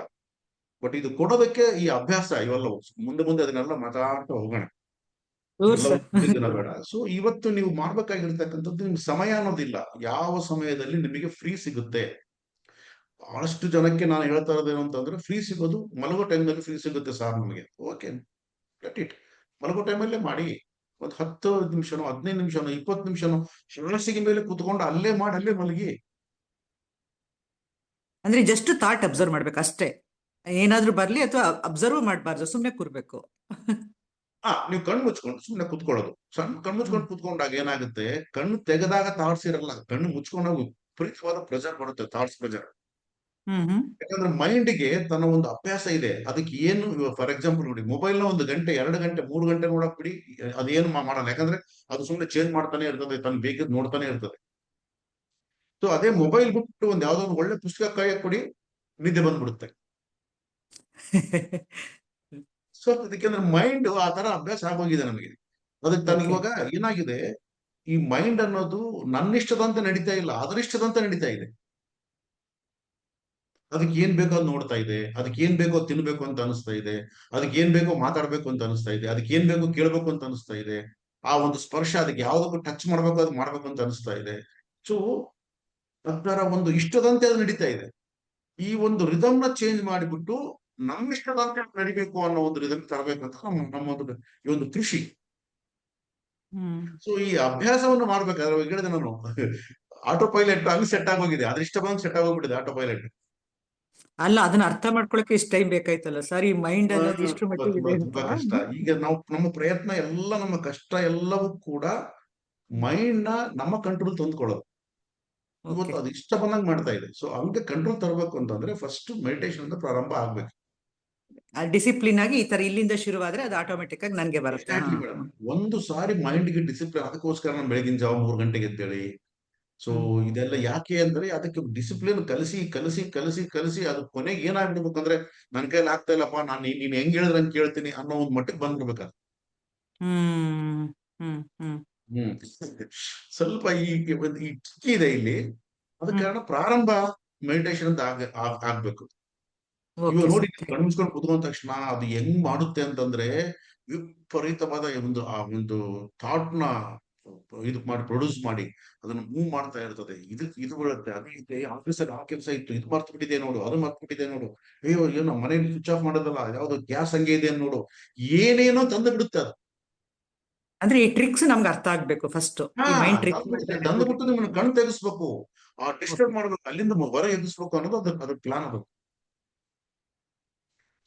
ಬಟ್ ಇದು ಕೊಡೋದಕ್ಕೆ ಈ ಅಭ್ಯಾಸ ಇವೆಲ್ಲವು ಮುಂದೆ ಮುಂದೆ ಅದನ್ನೆಲ್ಲ ಮಾತಾಡ್ತಾ ಹೋಗೋಣ. ಶೂರ್ ಎಲ್ಲವೂ ಸರ್. ಒಂದೇ ಬೇಡ. ಸೊ ಇವತ್ತು ನೀವು ಮಾಡ್ಬೇಕಾಗಿರ್ತಕ್ಕಂಥದ್ದು, ನಿಮ್ಗೆ ಸಮಯ ಅನ್ನೋದಿಲ್ಲ. ಯಾವ ಸಮಯದಲ್ಲಿ ನಿಮಗೆ ಫ್ರೀ ಸಿಗುತ್ತೆ. ಬಹಳಷ್ಟು ಜನಕ್ಕೆ ನಾನು ಹೇಳ್ತಾ ಇರೋದೇನು ಅಂತಂದ್ರೆ, ಫ್ರೀ ಸಿಗೋದು ಮಲಗೋ ಟೈಮ್ನಲ್ಲಿ ಫ್ರೀ ಸಿಗುತ್ತೆ ಸರ್ ನಮಗೆ. Okay, let it. ಮಲಗೋ ಟೈಮಲ್ಲೇ ಮಾಡಿ. ಒಂದು 10 ನಿಮಿಷನೋ 15 ನಿಮಿಷನೋ 20 ನಿಮಿಷನೋ ಹಾಸಿಗೆ ಮೇಲೆ ಕುತ್ಕೊಂಡು ಅಲ್ಲೇ ಮಾಡಿ, ಅಲ್ಲೇ ಮಲಗಿ. ಅಂದ್ರೆ ಜಸ್ಟ್ ಥಾಟ್ ಅಬ್ಸರ್ವ್ ಮಾಡ್ಬೇಕು ಅಷ್ಟೇ, ಏನಾದ್ರೂ ಬರ್ಲಿ, ಅಥವಾ ಅಬ್ಸರ್ವ್ ಮಾಡಬಾರ್ದು, ಸುಮ್ನೆ ಕೂರ್ಬೇಕು. ನೀವು ಕಣ್ಣು ಮುಚ್ಕೊಂಡು ಸುಮ್ಮನೆ ಕುತ್ಕೊಳ್ಳೋದು. ಸಣ್ಣ ಕಣ್ಣು ಮುಚ್ಕೊಂಡು ಕುತ್ಕೊಂಡಾಗ ಏನಾಗುತ್ತೆ, ಕಣ್ಣು ತೆಗೆದಾಗ ಥಾಟ್ಸ್ ಇರಲ್ಲ. ಕಣ್ಣು ಮುಚ್ಕೊಂಡಾಗ ವಿಪರೀತವಾದ ಪ್ರೆಷರ್ ಬರುತ್ತೆ, ಥಾಟ್ಸ್ ಪ್ರೆಷರ್. ಹ್ಮ್. ಯಾಕಂದ್ರೆ ಮೈಂಡ್ಗೆ ತನ್ನ ಒಂದು ಅಭ್ಯಾಸ ಇದೆ. ಅದಕ್ಕೆ ಏನು, ಫಾರ್ ಎಕ್ಸಾಂಪಲ್ ನೋಡಿ, ಮೊಬೈಲ್ ನ 1 ಗಂಟೆ 2 ಗಂಟೆ 3 ಗಂಟೆ ನೋಡಕ್ ಬಿಡಿ, ಅದೇನು ಮಾಡಲ್ಲ. ಯಾಕಂದ್ರೆ ಅದು ಸುಮ್ಮನೆ ಚೇಂಜ್ ಮಾಡ್ತಾನೆ ಇರ್ತದೆ, ತನ್ನ ಬೇಕಿದ್ ನೋಡ್ತಾನೆ ಇರ್ತದೆ. ಸೊ ಅದೇ ಮೊಬೈಲ್ ಬಿಟ್ಟು ಒಂದ್ ಯಾವ್ದೋ ಒಂದು ಒಳ್ಳೆ ಪುಸ್ತಕ ಕೈಯಾಗ ಕೊಡಿ, ನಿದ್ದೆ ಬಂದ್ಬಿಡುತ್ತೆ. ಸೊ ಅದಕ್ಕೆ ಮೈಂಡ್ ಆ ತರ ಅಭ್ಯಾಸ ಆಗೋಗಿದೆ ನಮಗೆ. ಅದಕ್ಕೆ ತಾನು Okay. ಇವಾಗ ಏನಾಗಿದೆ, ಈ ಮೈಂಡ್ ಅನ್ನೋದು ನನ್ನಿಷ್ಟದಂತೆ ನಡೀತಾ ಇಲ್ಲ, ಅದರಿಷ್ಟದಂತೆ ನಡೀತಾ ಇದೆ. ಅದಕ್ಕೆ ಏನ್ ಬೇಕೋ ಅದು ನೋಡ್ತಾ ಇದೆ, ಅದಕ್ಕೆ ಏನ್ ಬೇಕೋ ಅದ್ ತಿನ್ಬೇಕು ಅಂತ ಅನಿಸ್ತಾ ಇದೆ, ಅದಕ್ಕೆ ಏನ್ ಬೇಕೋ ಮಾತಾಡ್ಬೇಕು ಅಂತ ಅನಿಸ್ತಾ ಇದೆ, ಅದಕ್ಕೆ ಏನ್ ಬೇಕೋ ಕೇಳ್ಬೇಕು ಅಂತ ಅನಿಸ್ತಾ ಇದೆ. ಆ ಒಂದು ಸ್ಪರ್ಶ ಅದಕ್ಕೆ ಯಾವ್ದಕ್ಕೂ ಟಚ್ ಮಾಡ್ಬೇಕು, ಅದು ಮಾಡ್ಬೇಕು ಅಂತ ಅನಿಸ್ತಾ ಇದೆ. ಸೊ ಅದರ ಒಂದು ಇಷ್ಟದಂತೆ ಅದು ನಡೀತಾ ಇದೆ. ಈ ಒಂದು ರಿದಮ್ ನ ಚೇಂಜ್ ಮಾಡಿಬಿಟ್ಟು ನಮ್ಮಿಷ್ಟದಂತೆ ನಡಿಬೇಕು ಅನ್ನೋ ಒಂದು ರಿದಮ್ ತರಬೇಕಂತ ನಮ್ಮೊಂದು ಈ ಒಂದು ಕೃಷಿ. ಹ್ಮ್. ಸೊ ಈ ಅಭ್ಯಾಸವನ್ನು ಮಾಡ್ಬೇಕಾದ್ರೆ ಈಗ ಹೇಳಿದೆ ನಾನು, ಆಟೋ ಪೈಲಟ್ ಅಲ್ಲಿ ಸೆಟ್ ಆಗೋಗಿದೆ, ಅದ್ರ ಇಷ್ಟ ಬಂದು ಸೆಟ್ ಆಗೋಗ್ಬಿಟ್ಟಿದೆ ಆಟೋ ಪೈಲಟ್. ಅಲ್ಲ, ಅದನ್ನ ಅರ್ಥ ಮಾಡ್ಕೊಳಕ್ಕೆ ಇಷ್ಟ ಟೈಮ್ ಬೇಕಾಯ್ತಲ್ಲ ಸರ್, ಈ ಮೈಂಡ್ ಅನ್ನೋದು ಇಷ್ಟು ಮಟ್ಟಿಗೆ ಇದೆ ಅಂತ. ತುಂಬಾ ಕಷ್ಟ. ಈಗ ನಾವು ನಮ್ಮ ಪ್ರಯತ್ನ ಎಲ್ಲ, ನಮ್ಮ ಕಷ್ಟ ಎಲ್ಲವೂ ಕೂಡ ಮೈಂಡ್ ನ ನಮ್ಮ ಕಂಟ್ರೋಲ್ ತಂದ್ಕೊಳ್ಳೋದು. ಇವತ್ತು ಅದು ಇಷ್ಟ ಬಂದಂಗ್ ಮಾಡ್ತಾ ಇದೆ. ಸೊ ಹಂಗೆ ಕಂಟ್ರೋಲ್ ತರಬೇಕು ಅಂತಂದ್ರೆ ಫಸ್ಟ್ ಮೆಡಿಟೇಷನ್ ಅಂತ ಪ್ರಾರಂಭ ಆಗ್ಬೇಕು. ಡಿಸಿಪ್ಲಿನ್ ಆಗಿ ಈ ತರ ಇಲ್ಲಿಂದ ಶುರುವಾದ್ರೆ ಅದು ಆಟೋಮೆಟಿಕ್ ಆಗಿ ನನ್ಗೆ ಬರುತ್ತೆ. Exactly madam. ಒಂದು ಸಾರಿ ಮೈಂಡ್ಗೆ ಡಿಸಿಪ್ಲಿನ್, ಅದಕ್ಕೋಸ್ಕರ ನಾನು ಬೆಳಗಿನ ಜಾವ 3 ಗಂಟೆಗೆ ಎದ್ದೇಳಿ. ಸೊ ಇದೆಲ್ಲ ಯಾಕೆ ಅಂದ್ರೆ, ಅದಕ್ಕೆ ಡಿಸಿಪ್ಲಿನ್ ಕಲಿಸಿ ಕಲಿಸಿ ಕಲಿಸಿ ಕಲಿಸಿ ಅದು ಕೊನೆಗೆ ಏನಾಗ್ಬಿಡ್ಬೇಕಂದ್ರೆ, ನನ್ ಕೈಲಿ ಆಗ್ತಾ ಇಲ್ಲಪ್ಪ, ನಾನು ನೀನ್ ಹೆಂಗ್ ಹೇಳಿದ್ರೆ ಹಂಗ್ ಕೇಳ್ತೀನಿ ಅನ್ನೋ ಒಂದು ಮಟ್ಟಕ್ಕೆ ಬಂದ್ಬಿಡ್ಬೇಕಾದ್ರೆ. ಹ್ಮ್. ಹ್ಮ್. ಹ್ಮ್. ಹ್ಮ್ ಸ್ವಲ್ಪ ಈ ಚಿಕ್ಕಿ ಇದೆ ಇಲ್ಲಿ. ಅದ ಹ್ಮ್. ಕಾರಣ ಪ್ರಾರಂಭ ಮೆಡಿಟೇಷನ್ ಅಂತ ಆಗ್ಬೇಕು. ಇವಾಗ ಓಕೆ ನೋಡಿ, ಸರ್. ಕಣ್ಣು ಮುಚ್ಕೊಂಡು ಕುತ್ಕೊಂಡ ತಕ್ಷಣ ಅದು ಹೆಂಗ್ ಮಾಡುತ್ತೆ ಅಂತಂದ್ರೆ, ವಿಪರೀತವಾದ ಒಂದು ಥಾಟ್ ನ ಇದು ಮಾಡಿ ಪ್ರೊಡ್ಯೂಸ್ ಮಾಡಿ ಅದನ್ನ ಮೂವ್ ಮಾಡ್ತಾ ಇರ್ತದೆ. ಇದು ಬರುತ್ತೆ, ಅದು ಇದೆ, ಆಫೀಸಲ್ಲಿ ಆ ಕೆಲಸ ಇತ್ತು, ಇದು ಮರ್ತು ಬಿಟ್ಟಿದೆ ನೋಡು, ಅದು ಮರ್ತು ಬಿಟ್ಟಿದೆ ನೋಡು, ಅಯ್ಯೋ ಏನೋ ಮನೇಲಿ ಸ್ವಿಚ್ ಆಫ್ ಮಾಡೋದಲ್ಲ, ಯಾವ್ದೋ ಗ್ಯಾಸ್ ಹಂಗೆ ಇದೆ ನೋಡು, ಏನೇನೋ ತಂದು ಬಿಡುತ್ತೆ ಅದು. ಅಂದ್ರೆ ಈ ಟ್ರಿಕ್ಸ್ ನಮ್ಗೆ ಅರ್ಥ ಆಗ್ಬೇಕು ಫಸ್ಟ್, ಈ ಮೈಂಡ್ ಟ್ರಿಕ್ಸ್. ತಂದ್ಬಿಟ್ಟು ನಿಮ್ಮನ್ನ ಕಣ್ಣು ತೆಗಿಸ್ಬೇಕು, ಡಿಸ್ಟರ್ಬ್ ಮಾಡ್ಬೇಕು, ಅಲ್ಲಿಂದ ಹೊರ ಎಬ್ಬಿಸ್ಬೇಕು ಅನ್ನೋದು ಅದ್ರ ಪ್ಲಾನ್ ಅದು.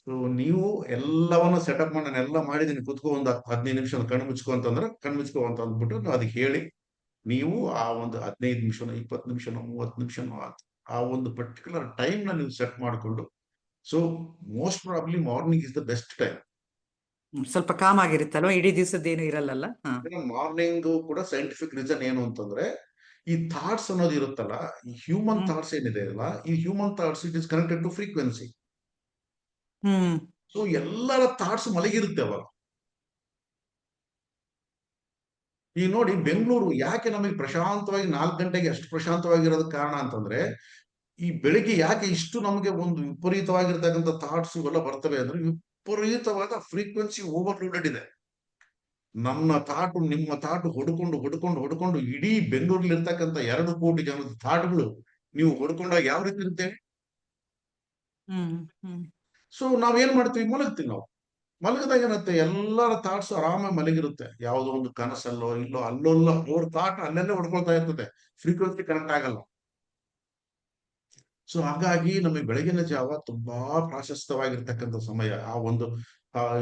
ಸೊ ನೀವು ಎಲ್ಲವನ್ನ ಸೆಟಪ್ ಮಾಡಿ, ನಾನು ಎಲ್ಲ ಮಾಡಿದೀನಿ, ಕುತ್ಕೋ ಒಂದು 15 ನಿಮಿಷ ಕಣ್ಣು ಮುಚ್ಕೋ ಅಂತಂದ್ರೆ ಕಣ್ಣು ಮುಚ್ಕೋ ಅಂತ ಅಂದ್ಬಿಟ್ಟು ಅದಕ್ಕೆ ಹೇಳಿ, ನೀವು ಆ ಒಂದು 15 ನಿಮಿಷನೋ 20 ನಿಮಿಷನೋ 30 ನಿಮಿಷನೋ ಆ ಒಂದು ಪರ್ಟಿಕ್ಯುಲರ್ ಟೈಮ್ ನ ನೀವು ಸೆಟ್ ಮಾಡಿಕೊಂಡು. So most probably morning is the best time. ಸ್ವಲ್ಪ ಕಾಮ್ ಆಗಿರುತ್ತಲ್ವಾ, ಇಡೀ ದಿವಸದ್ದೇನು ಇರಲ್ಲ. ಮಾರ್ನಿಂಗ್ ಕೂಡ ಸೈಂಟಿಫಿಕ್ ರೀಸನ್ ಏನು ಅಂತಂದ್ರೆ, ಈ ಥಾಟ್ಸ್ ಅನ್ನೋದು ಇರುತ್ತಲ್ಲ, ಈ ಹ್ಯೂಮನ್ ಥಾಟ್ಸ್ ಏನಿದೆ ಅಲ್ಲ, ಈ human thoughts it is connected to frequency. Hmm. So ಎಲ್ಲರ ಥಾಟ್ಸ್ ಮಲಗಿರುತ್ತೆ ಅವಾಗ. ಈಗ ನೋಡಿ, ಬೆಂಗಳೂರು ಯಾಕೆ ನಮಗೆ ಪ್ರಶಾಂತವಾಗಿ 4 ಗಂಟೆಗೆ ಅಷ್ಟು ಪ್ರಶಾಂತವಾಗಿರೋದಕ್ಕೆ ಕಾರಣ ಅಂತಂದ್ರೆ, ಈ ಬೆಳಿಗ್ಗೆ ಯಾಕೆ ಇಷ್ಟು ನಮಗೆ ಒಂದು ವಿಪರೀತವಾಗಿರ್ತಕ್ಕಂಥ ಥಾಟ್ಸ್ ಇವೆಲ್ಲ ಬರ್ತವೆ ಅಂದ್ರೆ, ವಿಪರೀತವಾದ ಫ್ರೀಕ್ವೆನ್ಸಿ ಓವರ್ಲೋಡೆಡ್ ಇದೆ. ನಮ್ಮ ತಾಟು ನಿಮ್ಮ ತಾಟು ಹೊಡ್ಕೊಂಡು ಹೊಡ್ಕೊಂಡು ಹೊಡ್ಕೊಂಡು ಇಡೀ ಬೆಂಗಳೂರಲ್ಲಿ ಇರ್ತಕ್ಕಂಥ 2 ಕೋಟಿ ಜನದ ತಾಟುಗಳು ನೀವು ಹೊಡ್ಕೊಂಡಾಗ ಯಾವ ರೀತಿ ಇರುತ್ತೆ. ಸೊ ನಾವೇನ್ ಮಾಡ್ತೀವಿ, ಮಲಗ್ತೀವಿ. ನಾವು ಮಲಗಿದಾಗ ಏನತ್ತೆ, ಎಲ್ಲರ ಥಾಟ್ಸ್ ಆರಾಮಾಗಿ ಮಲಗಿರುತ್ತೆ. ಯಾವುದೋ ಒಂದು ಕನಸಲ್ಲೋ ಇಲ್ಲೋ ಅಲ್ಲೊಲ್ಲ ಅವ್ರ ಥಾಟ್ ಅಲ್ಲೆಲ್ಲ ಹೊಡ್ಕೊಳ್ತಾ ಇರ್ತದೆ, ಫ್ರೀಕ್ವೆನ್ಸಿ ಕನೆಕ್ಟ್ ಆಗಲ್ಲ. ಸೊ ಹಾಗಾಗಿ ನಮಗೆ ಬೆಳಗಿನ ಜಾವ ತುಂಬಾ ಪ್ರಾಶಸ್ತ್ಯವಾಗಿರ್ತಕ್ಕಂಥ ಸಮಯ. ಆ ಒಂದು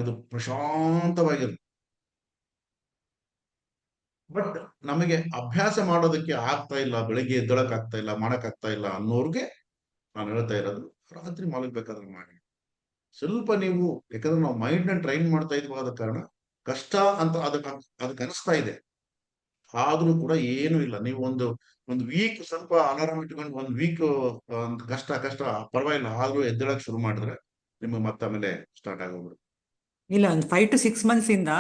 ಇದು ಪ್ರಶಾಂತವಾಗಿರುತ್ತೆ. ಬಟ್ ನಮಗೆ ಅಭ್ಯಾಸ ಮಾಡೋದಕ್ಕೆ ಆಗ್ತಾ ಇಲ್ಲ, ಬೆಳಿಗ್ಗೆ ಎದ್ದೊಳಕ್ ಆಗ್ತಾ ಇಲ್ಲ, ಮಾಡಕ್ ಆಗ್ತಾ ಇಲ್ಲ ಅನ್ನೋರ್ಗೆ ನಾನು ಹೇಳ್ತಾ ಇರೋದು, ರಾತ್ರಿ ಮಲಗ್ಬೇಕಾದ್ರೆ ಮಾಡಿ. ಸ್ವಲ್ಪ ನೀವು, ಯಾಕಂದ್ರೆ ನಾವು ಮೈಂಡ್ ನ ಟ್ರೈನ್ ಮಾಡ್ತಾ ಇದ್ವಿ, ಆದ ಕಾರಣ ಕಷ್ಟ ಅಂತ ಅದಕ್ಕೆ ಅನಿಸ್ತಾ ಇದೆ. ಆದ್ರೂ ಕೂಡ ಏನು ಇಲ್ಲ, ನೀವು ಒಂದು ವೀಕ್ ಸ್ವಲ್ಪ ಅಲಾರಾಮ್ ಇಟ್ಕೊಂಡು 1 ವೀಕ್ ಕಷ್ಟ ಪರವಾಗಿಲ್ಲ, ಆದ್ರೂ ಎದ್ದೇಳಕ್ ಶುರು ಮಾಡಿದ್ರೆ ನಿಮಗೆ ಮತ್ತೆ ಆಮೇಲೆ ಸ್ಟಾರ್ಟ್ ಆಗೋಗ್ಬಿಡುತ್ತೆ. ಇಲ್ಲ, ಒಂದು 5 to 6 months ಇಂದ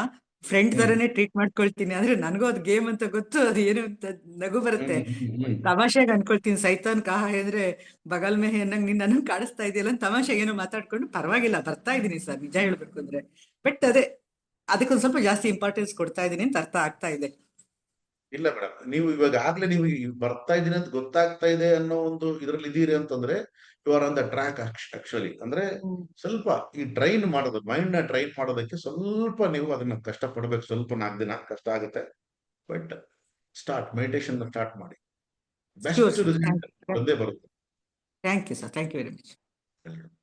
ಫ್ರೆಂಡ್ ಹ್ಮ್ ತರನೇ ಟ್ರೀಟ್ ಮಾಡ್ಕೊಳ್ತೀನಿ. ಆದ್ರೆ ನನಗೂ ಅದು ಗೇಮ್ ಅಂತ ಗೊತ್ತು, ಅದು ಏನು ಅಂತ ನಗು ಹ್ಮ್ ಬರುತ್ತೆ. ಹ್ಮ್ ಹ್ಮ್ ಹ್ಮ್. ತಮಾಷೆಗೆ ಅನ್ಕೊಳ್ತೀನಿ, ಸೈತಾನ್ ಕಹ ಅಂದ್ರೆ ಬಗಲ್ ಮೇ ಅನ್ನಂಗ್ ನೀನ್ ನನಗ್ ಕಾಣಿಸ್ತಾ ಇದೆಯಲ್ಲ ಅಂತ ತಮಾಷೆಗೆ ಏನೋ ಮಾತಾಡ್ಕೊಂಡು ಪರವಾಗಿಲ್ಲ ಬರ್ತಾ ಇದೀನಿ ಸರ್, ನಿಜ ಹೇಳ್ಬೇಕು ಅಂದ್ರೆ. ಬಟ್ ಅದೇ ಅದಕ್ಕೊಂದ್ ಸ್ವಲ್ಪ ಜಾಸ್ತಿ ಇಂಪಾರ್ಟೆನ್ಸ್ ಕೊಡ್ತಾ ಇದೀನಿ ಅಂತ ಅರ್ಥ ಆಗ್ತಾ ಇದೆ. ಇಲ್ಲ ಮೇಡಮ್, ನೀವು ಇವಾಗ ಆಗ್ಲೇ ನೀವು ಬರ್ತಾ ಇದೀನಿ ಅಂತ ಗೊತ್ತಾಗ್ತಾ ಇದೆ ಅನ್ನೋ ಒಂದು ಇದ್ರಲ್ಲಿ ಇದೀರಿ ಅಂತಂದ್ರೆ you are on the track actually. ಅಂದ್ರೆ ಹ್ಮ್. ಸ್ವಲ್ಪ ಈ ಟ್ರೈನ್ ಮಾಡೋದು, ಮೈಂಡ್ ನ ಟ್ರೈನ್ ಮಾಡೋದಕ್ಕೆ ಸ್ವಲ್ಪ ನೀವು ಅದನ್ನ ಕಷ್ಟ ಪಡ್ಬೇಕು. ಸ್ವಲ್ಪ 4 ದಿನ ಕಷ್ಟ ಆಗುತ್ತೆ, ಬಟ್ ಸ್ಟಾರ್ಟ್ ಮೆಡಿಟೇಷನ್ ಸ್ಟಾರ್ಟ್ ಮಾಡಿ, Sure, ಬೆಸ್ಟ್ sir. ರಿಸಲ್ಟ್ ಬಂದೇ ಬರುತ್ತೆ. Thank you, sir. Thank you very much. ಎಲ್ರಿಗೂ.